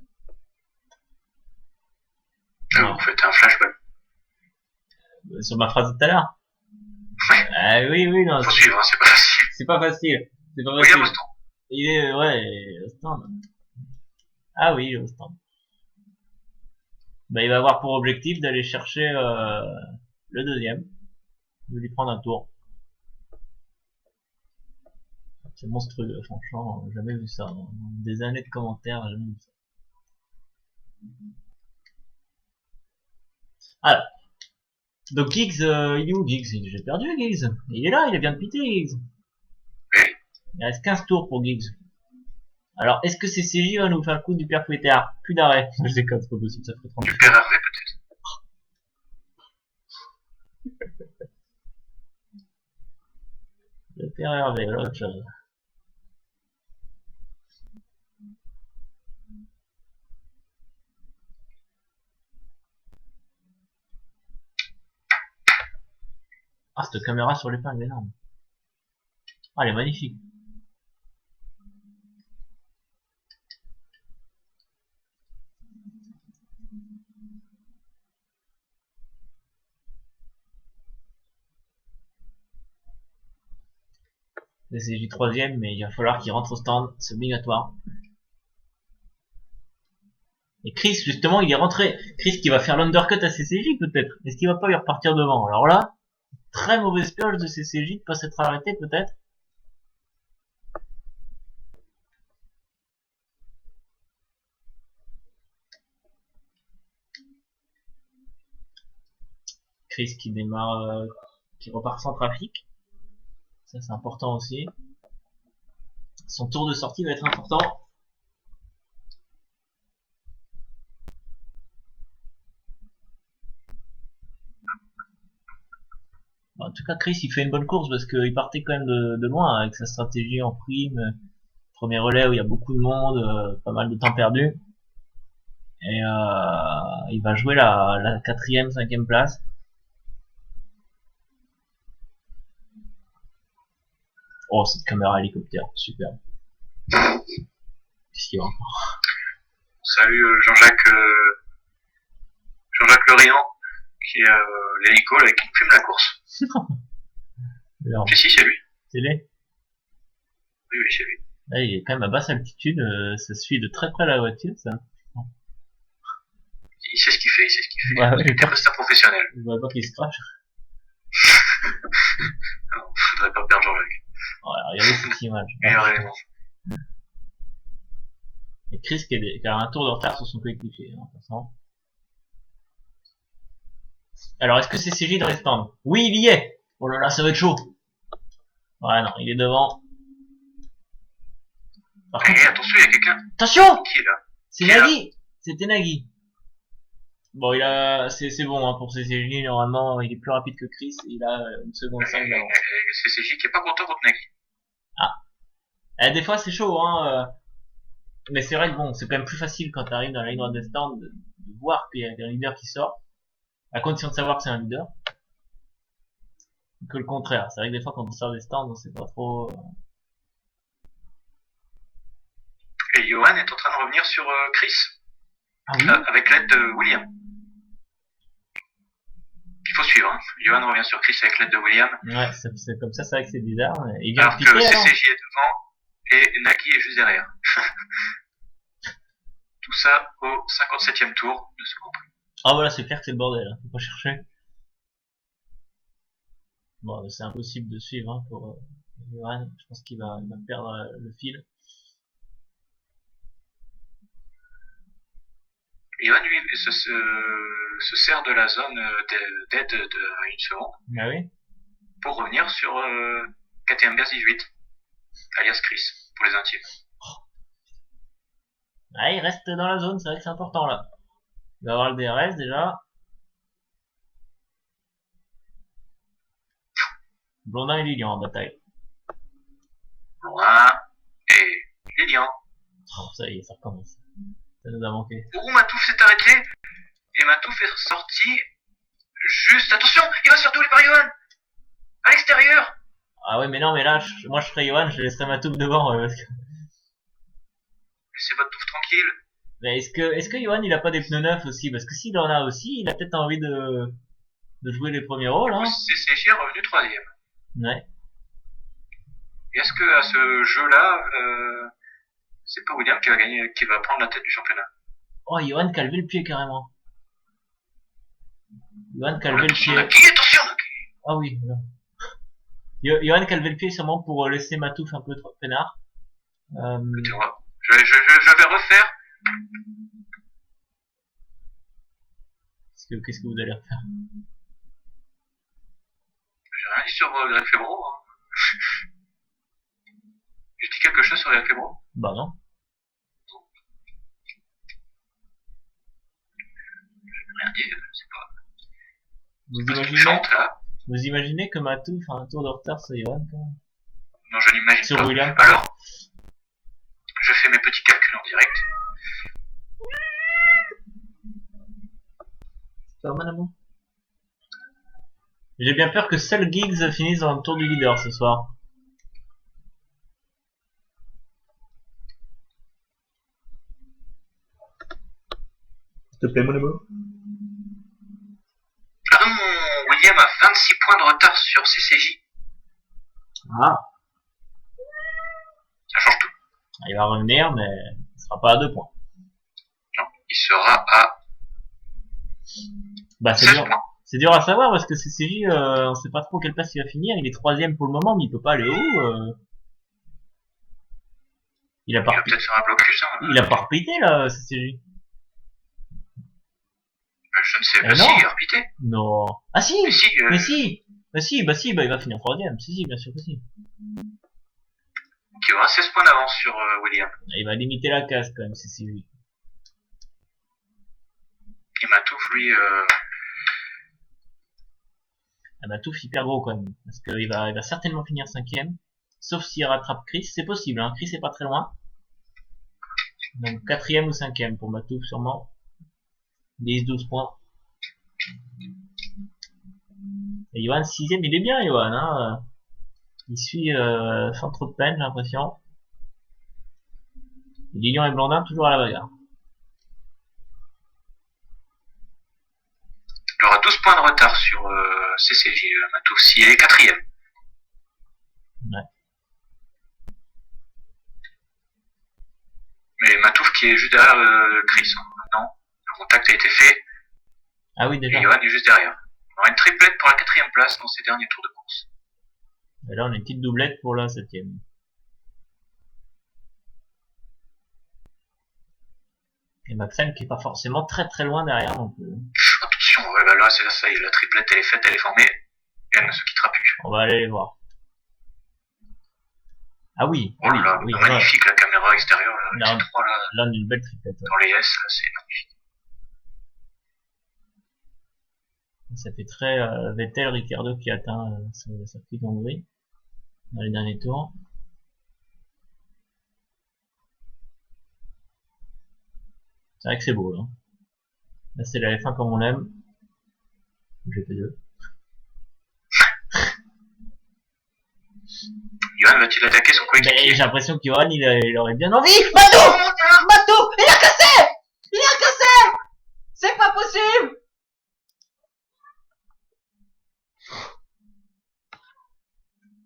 Vous faites un flashback. Sur ma phrase de tout à l'heure. Ah oui, non. Faut suivre, hein, c'est pas facile. C'est pas facile. William Austin. Il est, au stand. Ah oui, au stand. Bah, il va avoir pour objectif d'aller chercher, le deuxième. De lui prendre un tour. C'est monstrueux, franchement, j'ai jamais vu ça. Dans des années de commentaires, j'ai jamais vu ça. Alors. Donc Giggs, il est où Giggs? J'ai perdu Giggs. Il est là, il vient de piter Giggs. Il reste 15 tours pour Giggs. Alors, est-ce que CCJ va nous faire le coup du père Fouettard? Plus d'arrêt. Je déconne, c'est pas possible, ça ferait 30. Du père Hervé peut-être. Le père Hervé, l'autre chose. Ah, cette caméra sur l'épingle, énorme. Ah, elle est magnifique. CCJ troisième, mais il va falloir qu'il rentre au stand, c'est obligatoire. Et Chris, justement, il est rentré. Chris qui va faire l'undercut à CCJ, peut-être. Est-ce qu'il va pas lui repartir devant? Alors là, très mauvaise pioche de CCJ de pas s'être arrêté, peut-être. Chris qui démarre, qui repart sans trafic. Ça, c'est important aussi. Son tour de sortie va être important. Bon, en tout cas, Chris, il fait une bonne course parce qu'il partait quand même de loin avec sa stratégie en prime. Premier relais où il y a beaucoup de monde, pas mal de temps perdu. Et il va jouer la 4ème, 5ème place. Oh, cette caméra hélicoptère, super. Qu'est-ce qu'il y a encore? Salut Jean-Jacques Le Riant, qui est l'hélico là, qui fume la course. Si, c'est lui. C'est lui? Oui, c'est lui. Là, il est quand même à basse altitude, ça suit de très près la voiture, ça. Il sait ce qu'il fait, Ouais, il est prestat professionnel. Je vois pas qu'il se crache. Non, faudrait pas perdre Jean-Jacques. Ouais, regardez cette image. Et Chris qui a un tour de retard sur son coéquipier, en passant. Alors, est-ce que c'est CJ dans les stands? Oui, il y est! Oh là là, ça va être chaud! Ouais, non, il est devant. Par contre, attention, il y a quelqu'un. Attention! Qui est là? C'est Nagui! C'était Nagui. Bon, c'est bon, hein, pour CCJ, normalement, il est plus rapide que Chris, il a une seconde 5 d'avance. CCJ qui est pas content contre Nagui. Ah. Des fois, c'est chaud, hein, mais c'est vrai que bon, c'est quand même plus facile quand t'arrives dans la ligne droite des stands de voir qu'il y a un leader qui sort, à condition de savoir que c'est un leader, que le contraire. C'est vrai que des fois, quand on sort des stands, on sait pas trop... Et Johan est en train de revenir sur Chris. Ah oui? Avec l'aide de William. Il faut suivre, hein. Johan revient sur Chris avec l'aide de William. Ouais, c'est comme ça, c'est vrai que c'est bizarre. Il vient alors de piquer, que CCJ est devant et Nagui est juste derrière. Tout ça au 57ème tour de ce groupe. Ah voilà, c'est clair que c'est le bordel, hein. Faut pas chercher. Bon, c'est impossible de suivre, hein, pour Johan. Je pense qu'il va perdre le fil. Johan, lui, se sert de la zone d'aide de 1 seconde. Ah oui? Pour revenir sur KTM Bears 18, alias Chris, pour les intimes. Ah, il reste dans la zone, c'est vrai que c'est important là. Il va avoir le DRS déjà. Blondin et Lilian en bataille. Blondin et Lilian. Oh, ça y est, ça recommence. Ça nous a manqué. Ouh, Matouf s'est arrêté. Et Matouf est sorti. Juste, attention, il va se faire doubler par Johan. À l'extérieur. Ah ouais, mais non, mais là, moi je serais Johan, je laisserais Matouf devant, ouais, parce que... Laissez Matouf tranquille. Mais est-ce que Johan il a pas des pneus neufs aussi? Parce que s'il en a aussi, il a peut-être envie de jouer les premiers Du rôles, coup, hein. CCJ est revenu troisième. Ouais. Et est-ce que à ce jeu-là, c'est pas William qui va gagner, qui va prendre la tête du championnat? Oh, Johan qui a levé le pied carrément. Johan qui a Oh, levé le attention, pied. Naki, attention, Naki. Ah oui, voilà. Johan qui a levé le pied sûrement pour laisser Matouf un peu trop peinard. Écoutez, je vais refaire. Qu'est-ce que vous allez refaire? J'ai rien dit sur Greg Febro. Hein. J'ai dit quelque chose sur Greg Febro? Bah non. Rien dit, c'est pas. Vous Parce qu'il imaginez, chante là. vous imaginez que Matouf a un tour de retard sur Johan quand même? Non, je n'imagine Sur pas. William, pardon. Alors, je fais mes petits calculs en direct. Ça va, mon amour? J'ai bien peur que seul Giggs finisse dans le tour du leader ce soir. S'il te plaît, mon amour. Ah non, William a 26 points de retard sur CCJ. Ah, Ça change tout. il va revenir, mais il sera pas à 2 points. Non, il sera à Bah, 16 points. C'est dur à savoir parce que CCJ, on sait pas trop quelle place il va finir. Il est troisième pour le moment, mais il peut pas aller où. Il a Il va pas, peut-être faire un blocus. Hein. il a pas repité là, CCJ. Je ne sais pas non. s'il a repité. Non. Ah si, Mais si, mais si, bah il va finir troisième. Si, bien sûr que si. donc il aura 16 points d'avance sur William. Il va limiter la casse quand même, CCJ. Et Matouf, lui, Ah bah tout hyper gros quand même, parce qu'il va certainement finir cinquième, sauf s'il rattrape Chris, c'est possible, hein. Chris est pas très loin. Donc quatrième ou cinquième pour Matouf sûrement. 10-12 points. Et Johan sixième, il est bien Johan, hein. Il suit sans trop de peine, j'ai l'impression. Lilian et Blandin toujours à la bagarre. il aura 12 points de retard sur CCJ, Matouf, s'il est quatrième. Ouais. Mais Matouf qui est juste derrière Chris. Hein. Maintenant, le contact a été fait. Ah oui déjà. Et Johan est juste derrière. On aura une triplette pour la quatrième place dans ces derniers tours de course. Et là on a une petite doublette pour la septième. Et Maxime qui est pas forcément très loin derrière non plus. Attention, là, c'est ça y est, la triplette elle est faite, elle est formée. Et elle ne se quittera plus. On va aller les voir. Ah oui, Oh là, oui, magnifique la caméra extérieure, là, là, ces trois là, là on a une belle triplette. Ouais. dans les S, là, c'est magnifique. Ça fait très Vettel, Ricardo qui atteint son circuit d'Hongrie dans les derniers tours. C'est vrai que c'est beau là. Là c'est la F1 comme on l'aime. GP2. Johan va-t-il attaquer son coéquipier? J'ai l'impression qu'Johan il aurait bien envie. Matou, il a cassé, c'est pas possible.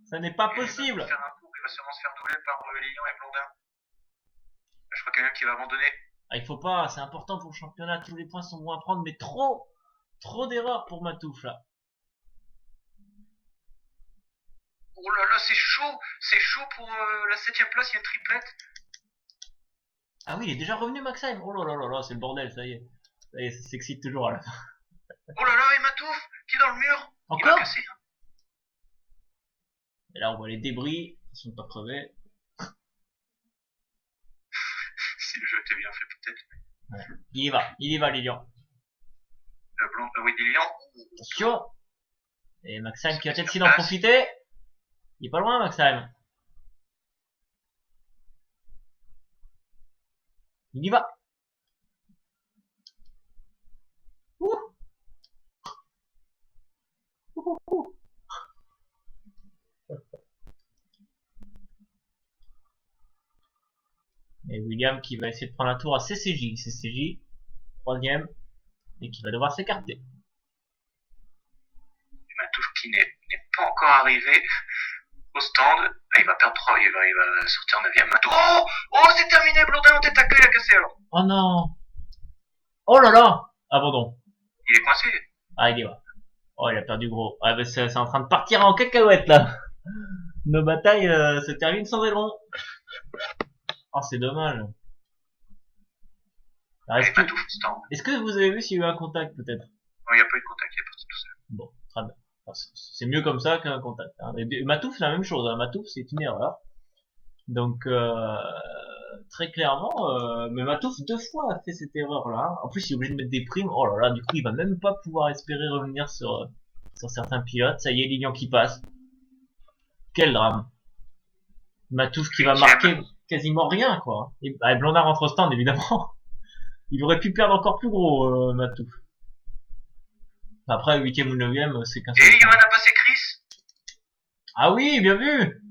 Ça n'est pas possible. Il va faire un tour, il va sûrement se faire doubler par Lilian et Blondin. Je crois qu'il y en a qui va abandonner. Ah, il faut pas, c'est important pour le championnat, tous les points sont bons à prendre, mais trop d'erreurs pour Matouf là. Oh là là, c'est chaud pour la 7ème place, il y a une triplette. Ah oui, il est déjà revenu Maxime. Oh là là là là, c'est le bordel, ça y est. Ça y est, ça s'excite toujours à la fin. Oh là là, et Matouf, qui est dans le mur. Il va Encore casser. Hein. Et là on voit les débris, ils sont pas crevés. Si le jeu était bien fait peut-être. Ouais. Il y va Lilian. Oui, Lilian. Attention. Et Maxime qui va peut-être essayer d'en profiter. Il est pas loin Maxime. Il y va. Ouh. Ouh. William qui va essayer de prendre un tour à CCJ. CCJ, troisième, et qui va devoir s'écarter. Matouf qui n'est pas encore arrivé au stand. Ah, il va perdre 3, il va sortir en 9ème. Matouf. Oh, c'est terminé, Blondin en tête à queue, il a cassé alors. Oh non! Oh là là! Abandon. Il est coincé. Ah, il est là. Oh, il a perdu gros. Ah, bah, c'est en train de partir en cacahuète, là. Nos batailles se terminent sans aileron. Oh, c'est dommage. Alors, Allez, Matouf, stand. est-ce que vous avez vu s'il y a eu un contact, peut-être? Non, il n'y a pas eu de contact, il est parti tout seul. Bon, très bien. Enfin, c'est mieux comme ça qu'un contact. Hein. Et Matouf, c'est la même chose. Hein. Matouf, c'est une erreur. Donc, très clairement, mais Matouf 2 fois a fait cette erreur-là. En plus, il est obligé de mettre des primes. Oh là là, du coup, il va même pas pouvoir espérer revenir sur certains pilotes. Ça y est, Lilian qui passe. Quel drame. Matouf qui va marquer quasiment rien, quoi. Et Blondin rentre au stand, évidemment. Il aurait pu perdre encore plus gros, Matouf. Après, 8ème ou 9ème, c'est qu'un seul. Et Johan a passé Chris. Ah oui, bien vu.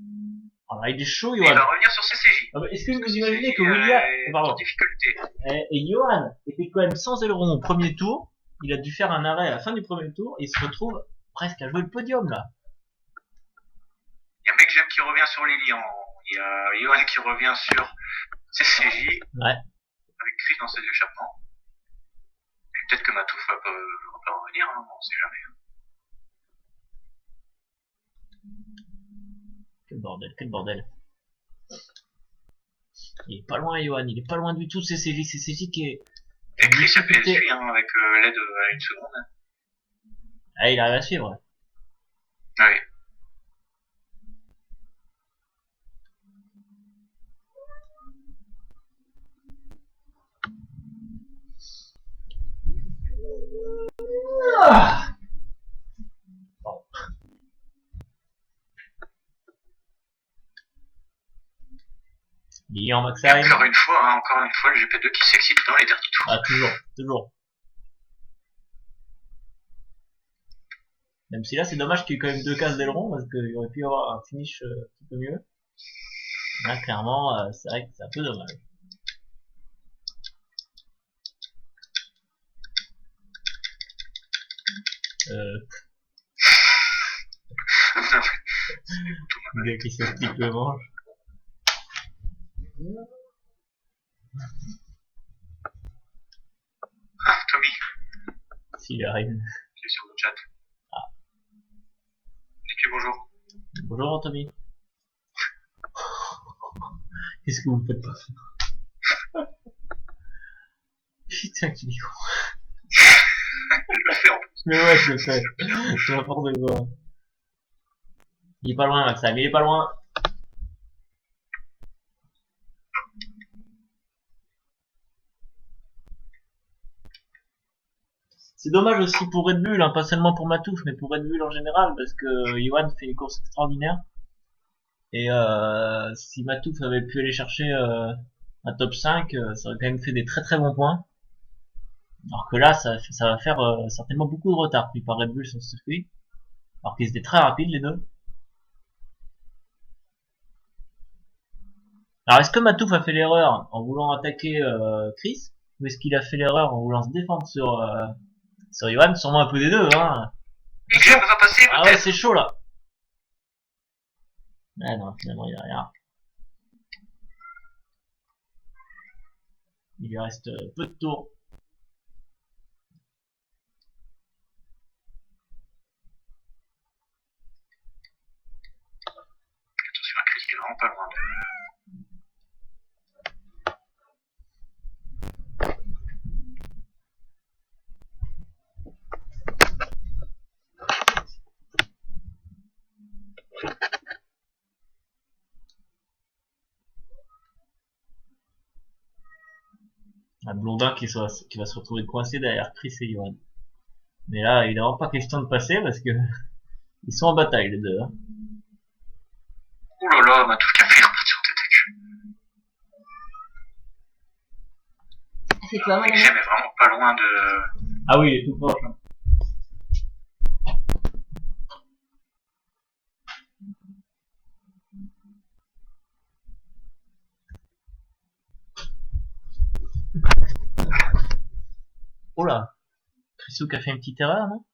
Alors, il est chaud, Johan. Il va revenir sur CCJ. Ah bah, est-ce que vous imaginez que William, en difficulté. Et Johan était quand même sans aileron au premier tour. Il a dû faire un arrêt à la fin du premier tour. Et il se retrouve presque à jouer le podium, là. Il y a Mekjem qui revient sur Lilian. Il y a Johan qui revient sur CCJ. Ouais. Avec Chris dans ses échappements. Et peut-être que Matouf va pas revenir, hein, on sait jamais. Quel bordel, quel bordel. Il est pas loin, Johan, il est pas loin du tout, CCJ qui est... Et Chris a PSU, hein, avec l'aide à 1 seconde. Ah, il arrive à suivre. Oui. Ah bon. Lilian Maxime. Encore une fois, le GP2 qui s'excite dans les derniers tours. Ah, toujours. Même si là, c'est dommage qu'il y ait quand même 2 cases d'aileron, parce qu'il aurait pu y avoir un finish un petit peu mieux. Là, clairement, c'est vrai que c'est un peu dommage. Le gars qui s'explique le manche. Ah, Tommy, S'il arrive. qui est sur le chat. Ah. Dis-tu bonjour. Bonjour Tommy. Qu'est-ce que vous me faites pas faire? Putain, qu'il est con. Je le fais en plus. Mais ouais, je le fais. C'est n'importe quoi. Il est pas loin, Maxime, il est pas loin. C'est dommage aussi pour Red Bull, hein, pas seulement pour Matouf, mais pour Red Bull en général, parce que Johan fait une course extraordinaire. Et si Matouf avait pu aller chercher un top 5, ça aurait quand même fait des très très bons points. Alors que là, ça va faire certainement beaucoup de retard pris par Red Bull sur ce circuit. Alors qu'ils étaient très rapides les deux. Alors est-ce que Matouf a fait l'erreur en voulant attaquer Chris, ou est-ce qu'il a fait l'erreur en voulant se défendre sur Johan? Sûrement un peu des deux, hein. Mekjem va passer, Ah ouais, peut-être. c'est chaud là. Ah non, finalement il a rien. Il lui reste peu de tours. Attention à Chris, il est vraiment pas loin. Un Blondin qui va se retrouver coincé derrière Chris et Johan. Mais là, évidemment pas question de passer parce que ils sont en bataille les deux. Hein. Oh là là, Matouf qui a fait repartir en tête à queue. C'est pas mal. Mekjem est vraiment pas loin de... Ah oui, il est tout proche. Hein. Oh là, Chrisouk a fait une petite erreur, non?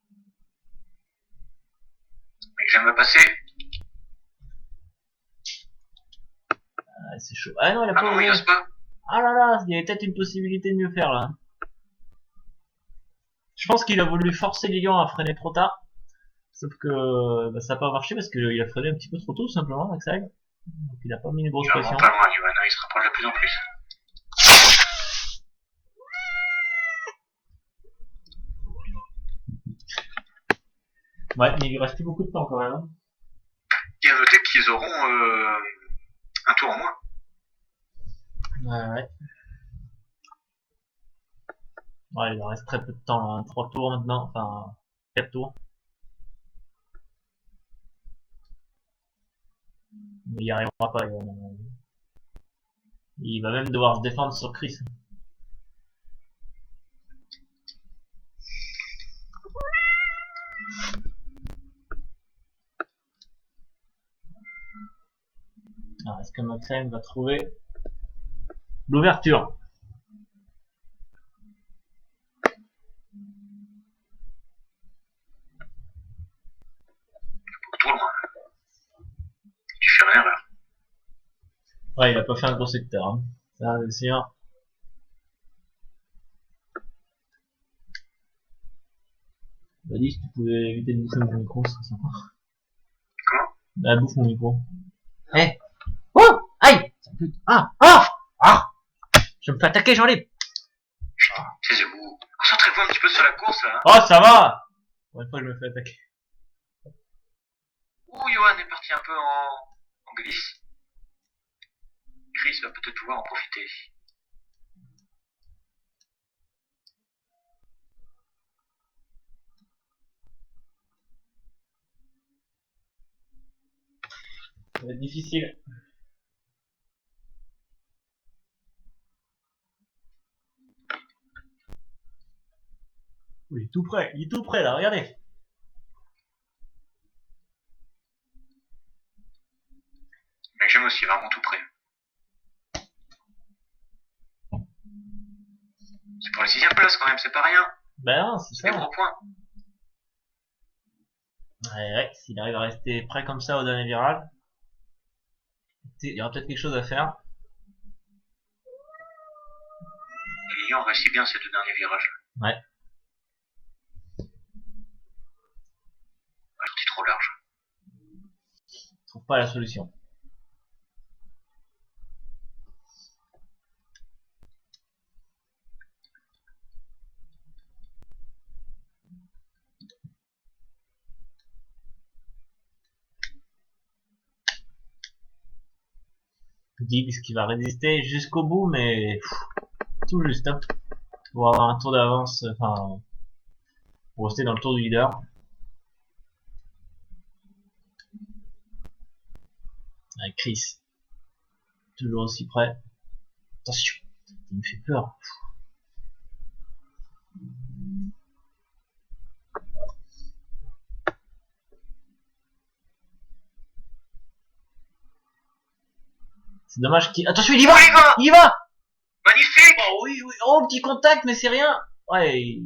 Mais j'aime me passer. Ah, c'est chaud. Ah non, il a Ah pas non, il osé. ose pas. Ah là là, il y avait peut-être une possibilité de mieux faire là. Je pense qu'il a voulu forcer Lilian à freiner trop tard. Sauf que bah, ça n'a pas marché parce qu'il a freiné un petit peu trop tôt, tout simplement, Axel. Donc il a pas mis une grosse Il va pression. vraiment pas loin, Johan. Il se rapproche de plus en plus. Ouais, mais il lui reste plus beaucoup de temps quand même. Hein. Et à noter qu'ils auront un tour en moins. Ouais, ouais. Ouais, il en reste très peu de temps là. 3 tours maintenant, enfin 4 tours. Mais il y arrivera pas. Il va même devoir se défendre sur Chris. Alors, est-ce que Maxime va trouver l'ouverture? Trop loin. Tu fais rien là. Ouais, il a pas fait un gros secteur. Hein. Ça, c'est sûr. Bah dis, si tu pouvais éviter de bouffer mon micro, ce serait sympa. Comment? Bah bouffe mon micro. Eh hey. Oh aïe. Ah ah ah. Je me fais attaquer, j'en ai. Taisez-vous. Concentrez-vous un petit peu sur la course là. Oh ça va. Pour une fois que je me fais attaquer. Ouh, Johan est parti un peu en glisse. Chris va peut-être pouvoir en profiter. Ça va être difficile. Oui, il est tout près, il est tout près là, regardez. Mais j'aime aussi vraiment tout près. C'est pour la 6ème place quand même, c'est pas rien. Ben non, c'est C'est des ça. gros points. Ouais, ouais, s'il arrive à rester près comme ça au dernier virage, il y aura peut-être quelque chose à faire. Et Lilian réussit bien ces 2 derniers virages. Ouais. Sorti trop large. Je trouve pas la solution. Gibbs qui va résister jusqu'au bout, mais tout juste, hein, pour avoir un tour d'avance, enfin, pour rester dans le tour du leader. Avec Chris, toujours aussi près. Attention, il me fait peur. C'est dommage qu'il... Attention, il y va! Oh, il va! Il y va! Magnifique! Oh oui, oui, oh, petit contact, mais c'est rien! Ouais.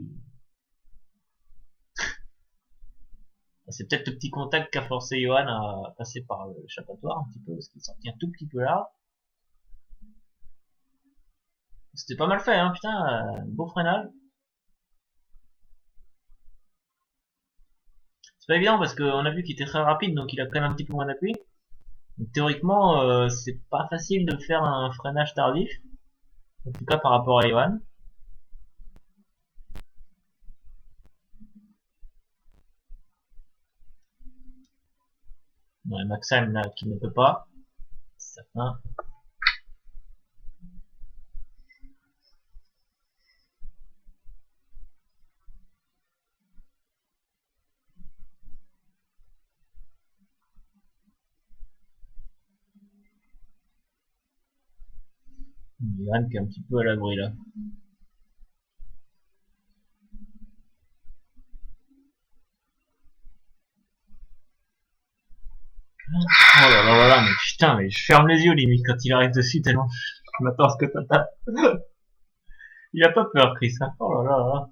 C'est peut-être le petit contact qu'a forcé Johan à passer par l'échappatoire un petit peu, parce qu'il est sorti un tout petit peu là. C'était pas mal fait, hein, putain, beau freinage. C'est pas évident parce qu'on a vu qu'il était très rapide, donc il a quand même un petit peu moins d'appui. Donc, théoriquement, c'est pas facile de faire un freinage tardif, en tout cas par rapport à Johan. Ouais, Maxime là qui ne peut pas, c'est certain. Johan qui est un petit peu à l'abri là. Oh là là là là, mais putain, mais je ferme les yeux limite quand il arrive dessus tellement je m'attends à ce que t'attends. Il a pas peur, Chris, hein. Oh là là là.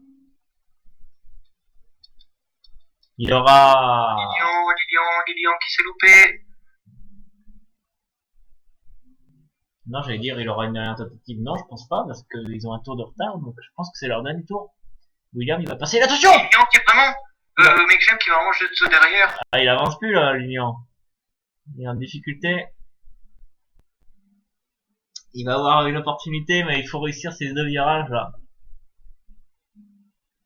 Il aura... Lilian qui s'est loupé. Non, j'allais dire, il aura une dernière tentative. Non, je pense pas, parce qu'ils ont un tour de retard, donc je pense que c'est leur dernier tour. William, il va passer, attention! Lilian qui est vraiment... le mec j'aime qui va vraiment jeter derrière. Ah, il avance plus, là, Lilian. Il est en difficulté. Il va avoir une opportunité, mais il faut réussir ces deux virages, là.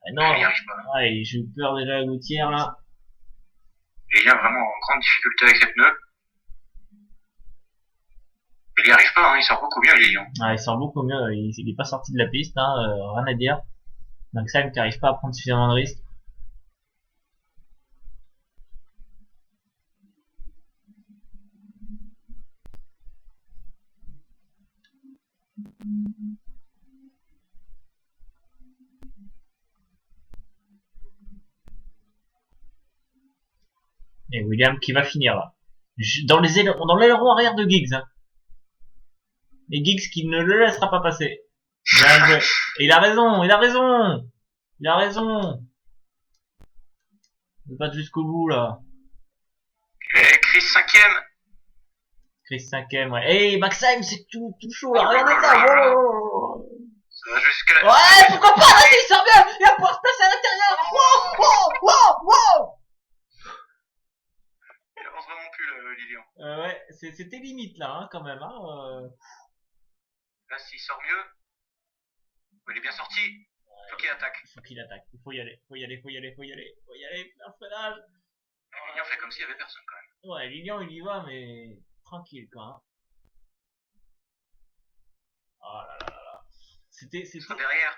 Ah, non, Il n'y arrive pas. ouais, j'ai eu peur déjà à la gouttière, là. Lilian vraiment en grande difficulté avec ses pneus. Il n'y arrive pas, hein, il sort beaucoup mieux, Lilian. Ah, il sort beaucoup mieux, il est pas sorti de la piste, hein, rien à dire. Maxime qui arrive pas à prendre suffisamment de risques. Et William qui va finir là. Dans l'aileron arrière de Giggs. Hein. Et Giggs qui ne le laissera pas passer. Et il a raison, il a raison. Il a raison. Ne pas jusqu'au bout là. Et Chris 5ème. Chris 5ème, ouais. Hey, Maxime, c'est tout chaud là. Regardez ça. Oh. Ça va jusqu'à la... Ouais, pourquoi pas, vas-y, il sort bien. Il va pouvoir se passer à l'intérieur. Wow. Il avance vraiment plus, Lilian. Ouais, c'était limite là, hein, quand même. Hein, Là, s'il sort mieux... Il est bien sorti. Faut qu'il attaque. Il faut qu'il attaque. Il faut y aller. Faut y aller. Faire freinage. Lilian fait comme s'il y avait personne quand même. Ouais, Lilian il y va, mais tranquille quoi. Hein. Oh là là là là.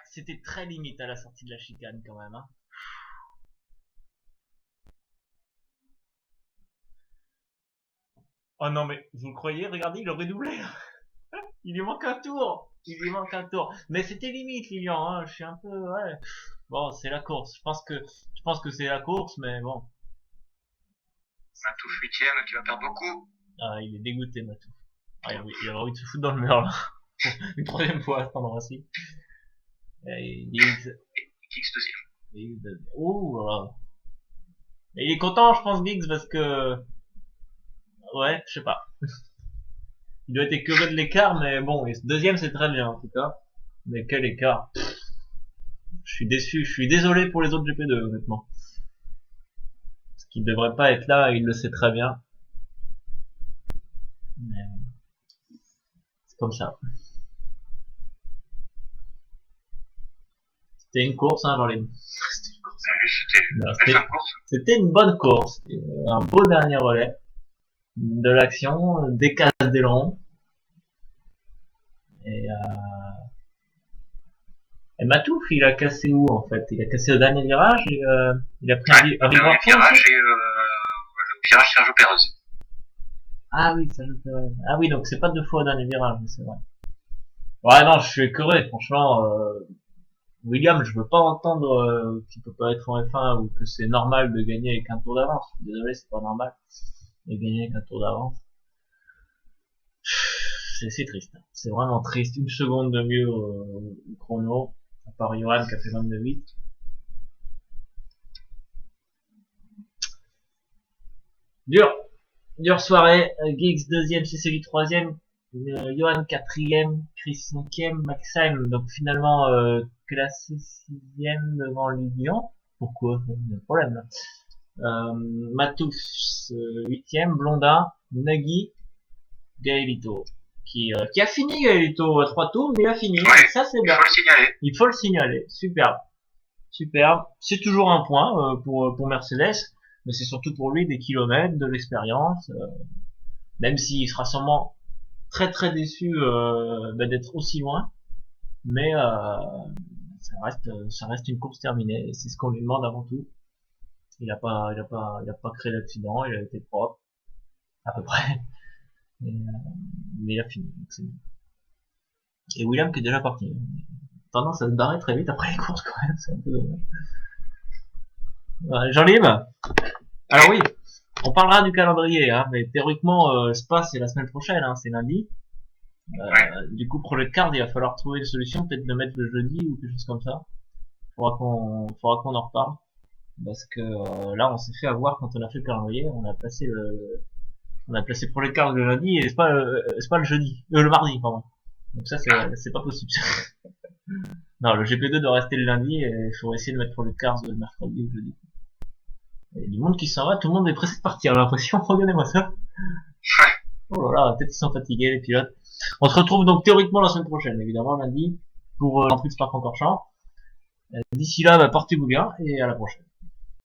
C'était très limite à la sortie de la chicane quand même. Hein. Oh non mais vous le croyez, regardez, il aurait doublé. Il lui manque un tour. Mais c'était limite Lilian. Hein. Je suis un peu ouais. Bon, c'est la course. Je pense que c'est la course, mais bon. Matouf 8ème qui va perdre beaucoup. Ah, il est dégoûté Matouf. Ah, il a envie de se foutre dans le mur là. Une troisième fois à ce endroit-ci. Giggs 2ème. Oh là là. Et il est content, je pense, Giggs, parce que... Ouais, je sais pas. Il doit être écœuré de l'écart, mais bon, deuxième c'est très bien en tout cas. Mais quel écart. Je suis déçu, je suis désolé pour les autres GP2, honnêtement. Parce qu'il devrait pas être là, il le sait très bien. Mais... c'est comme ça. C'était une course, hein, dans les... C'était une bonne course. Un beau dernier relais. De l'action, des cases d'aileron. Et Matouf, il a cassé où en fait? Il a cassé au dernier virage et il a pris un virage et le virage Sergio Pérez. Ah oui, Sergio Pérez. Ah oui, donc c'est pas deux fois au dernier virage, c'est vrai. Ouais, non, je suis écœuré, franchement. William, je veux pas entendre qu'il peut pas être en F1 ou que c'est normal de gagner avec un tour d'avance. Désolé, c'est pas normal de gagner avec un tour d'avance. C'est triste. C'est vraiment triste. Une seconde de mieux au chrono. À part Johan qui a fait 22,8. Dure soirée. Giggs deuxième, CCI troisième. Johan quatrième, Chris cinquième, Maxime donc finalement classé sixième devant Lilian. Pourquoi? Il y a un problème là. Matouf huitième, Blondin, Nagui, Gaelito qui a fini Gaelito à 3 tours, mais il a fini. Ouais, ça c'est bien. Il faut le signaler. Superbe. C'est toujours un point pour Mercedes, mais c'est surtout pour lui des kilomètres, de l'expérience. Même s'il sera sûrement très déçu d'être aussi loin, mais ça reste une course terminée et c'est ce qu'on lui demande avant tout. Il a pas créé l'accident, il a été propre à peu près, mais il a fini. Donc c'est bien. Et William qui est déjà parti. Tendance à se barrer très vite après les courses quand même, c'est un peu dommage. Jean-Libre. Alors oui. On parlera du calendrier, hein, mais théoriquement, Spa c'est la semaine prochaine, hein, c'est lundi. Du coup, pour le card, il va falloir trouver une solution, peut-être le mettre le jeudi ou quelque chose comme ça. Faudra qu'on en reparle. parce que là on s'est fait avoir quand on a fait le calendrier, on a placé Projet Cars le lundi et c'est pas le jeudi, le mardi pardon. Donc ça c'est pas possible. Non, le GP2 doit rester le lundi et il faut essayer de mettre Projet Cars le mercredi ou le jeudi. Il y a du monde qui s'en va, tout le monde est pressé de partir, j'ai l'impression, regardez-moi ça. Oh là là, peut-être qu'ils sont fatigués les pilotes. On se retrouve donc théoriquement la semaine prochaine, évidemment lundi, pour Grand Prix de Spa-Francorchamps. D'ici là, bah, portez-vous bien et à la prochaine.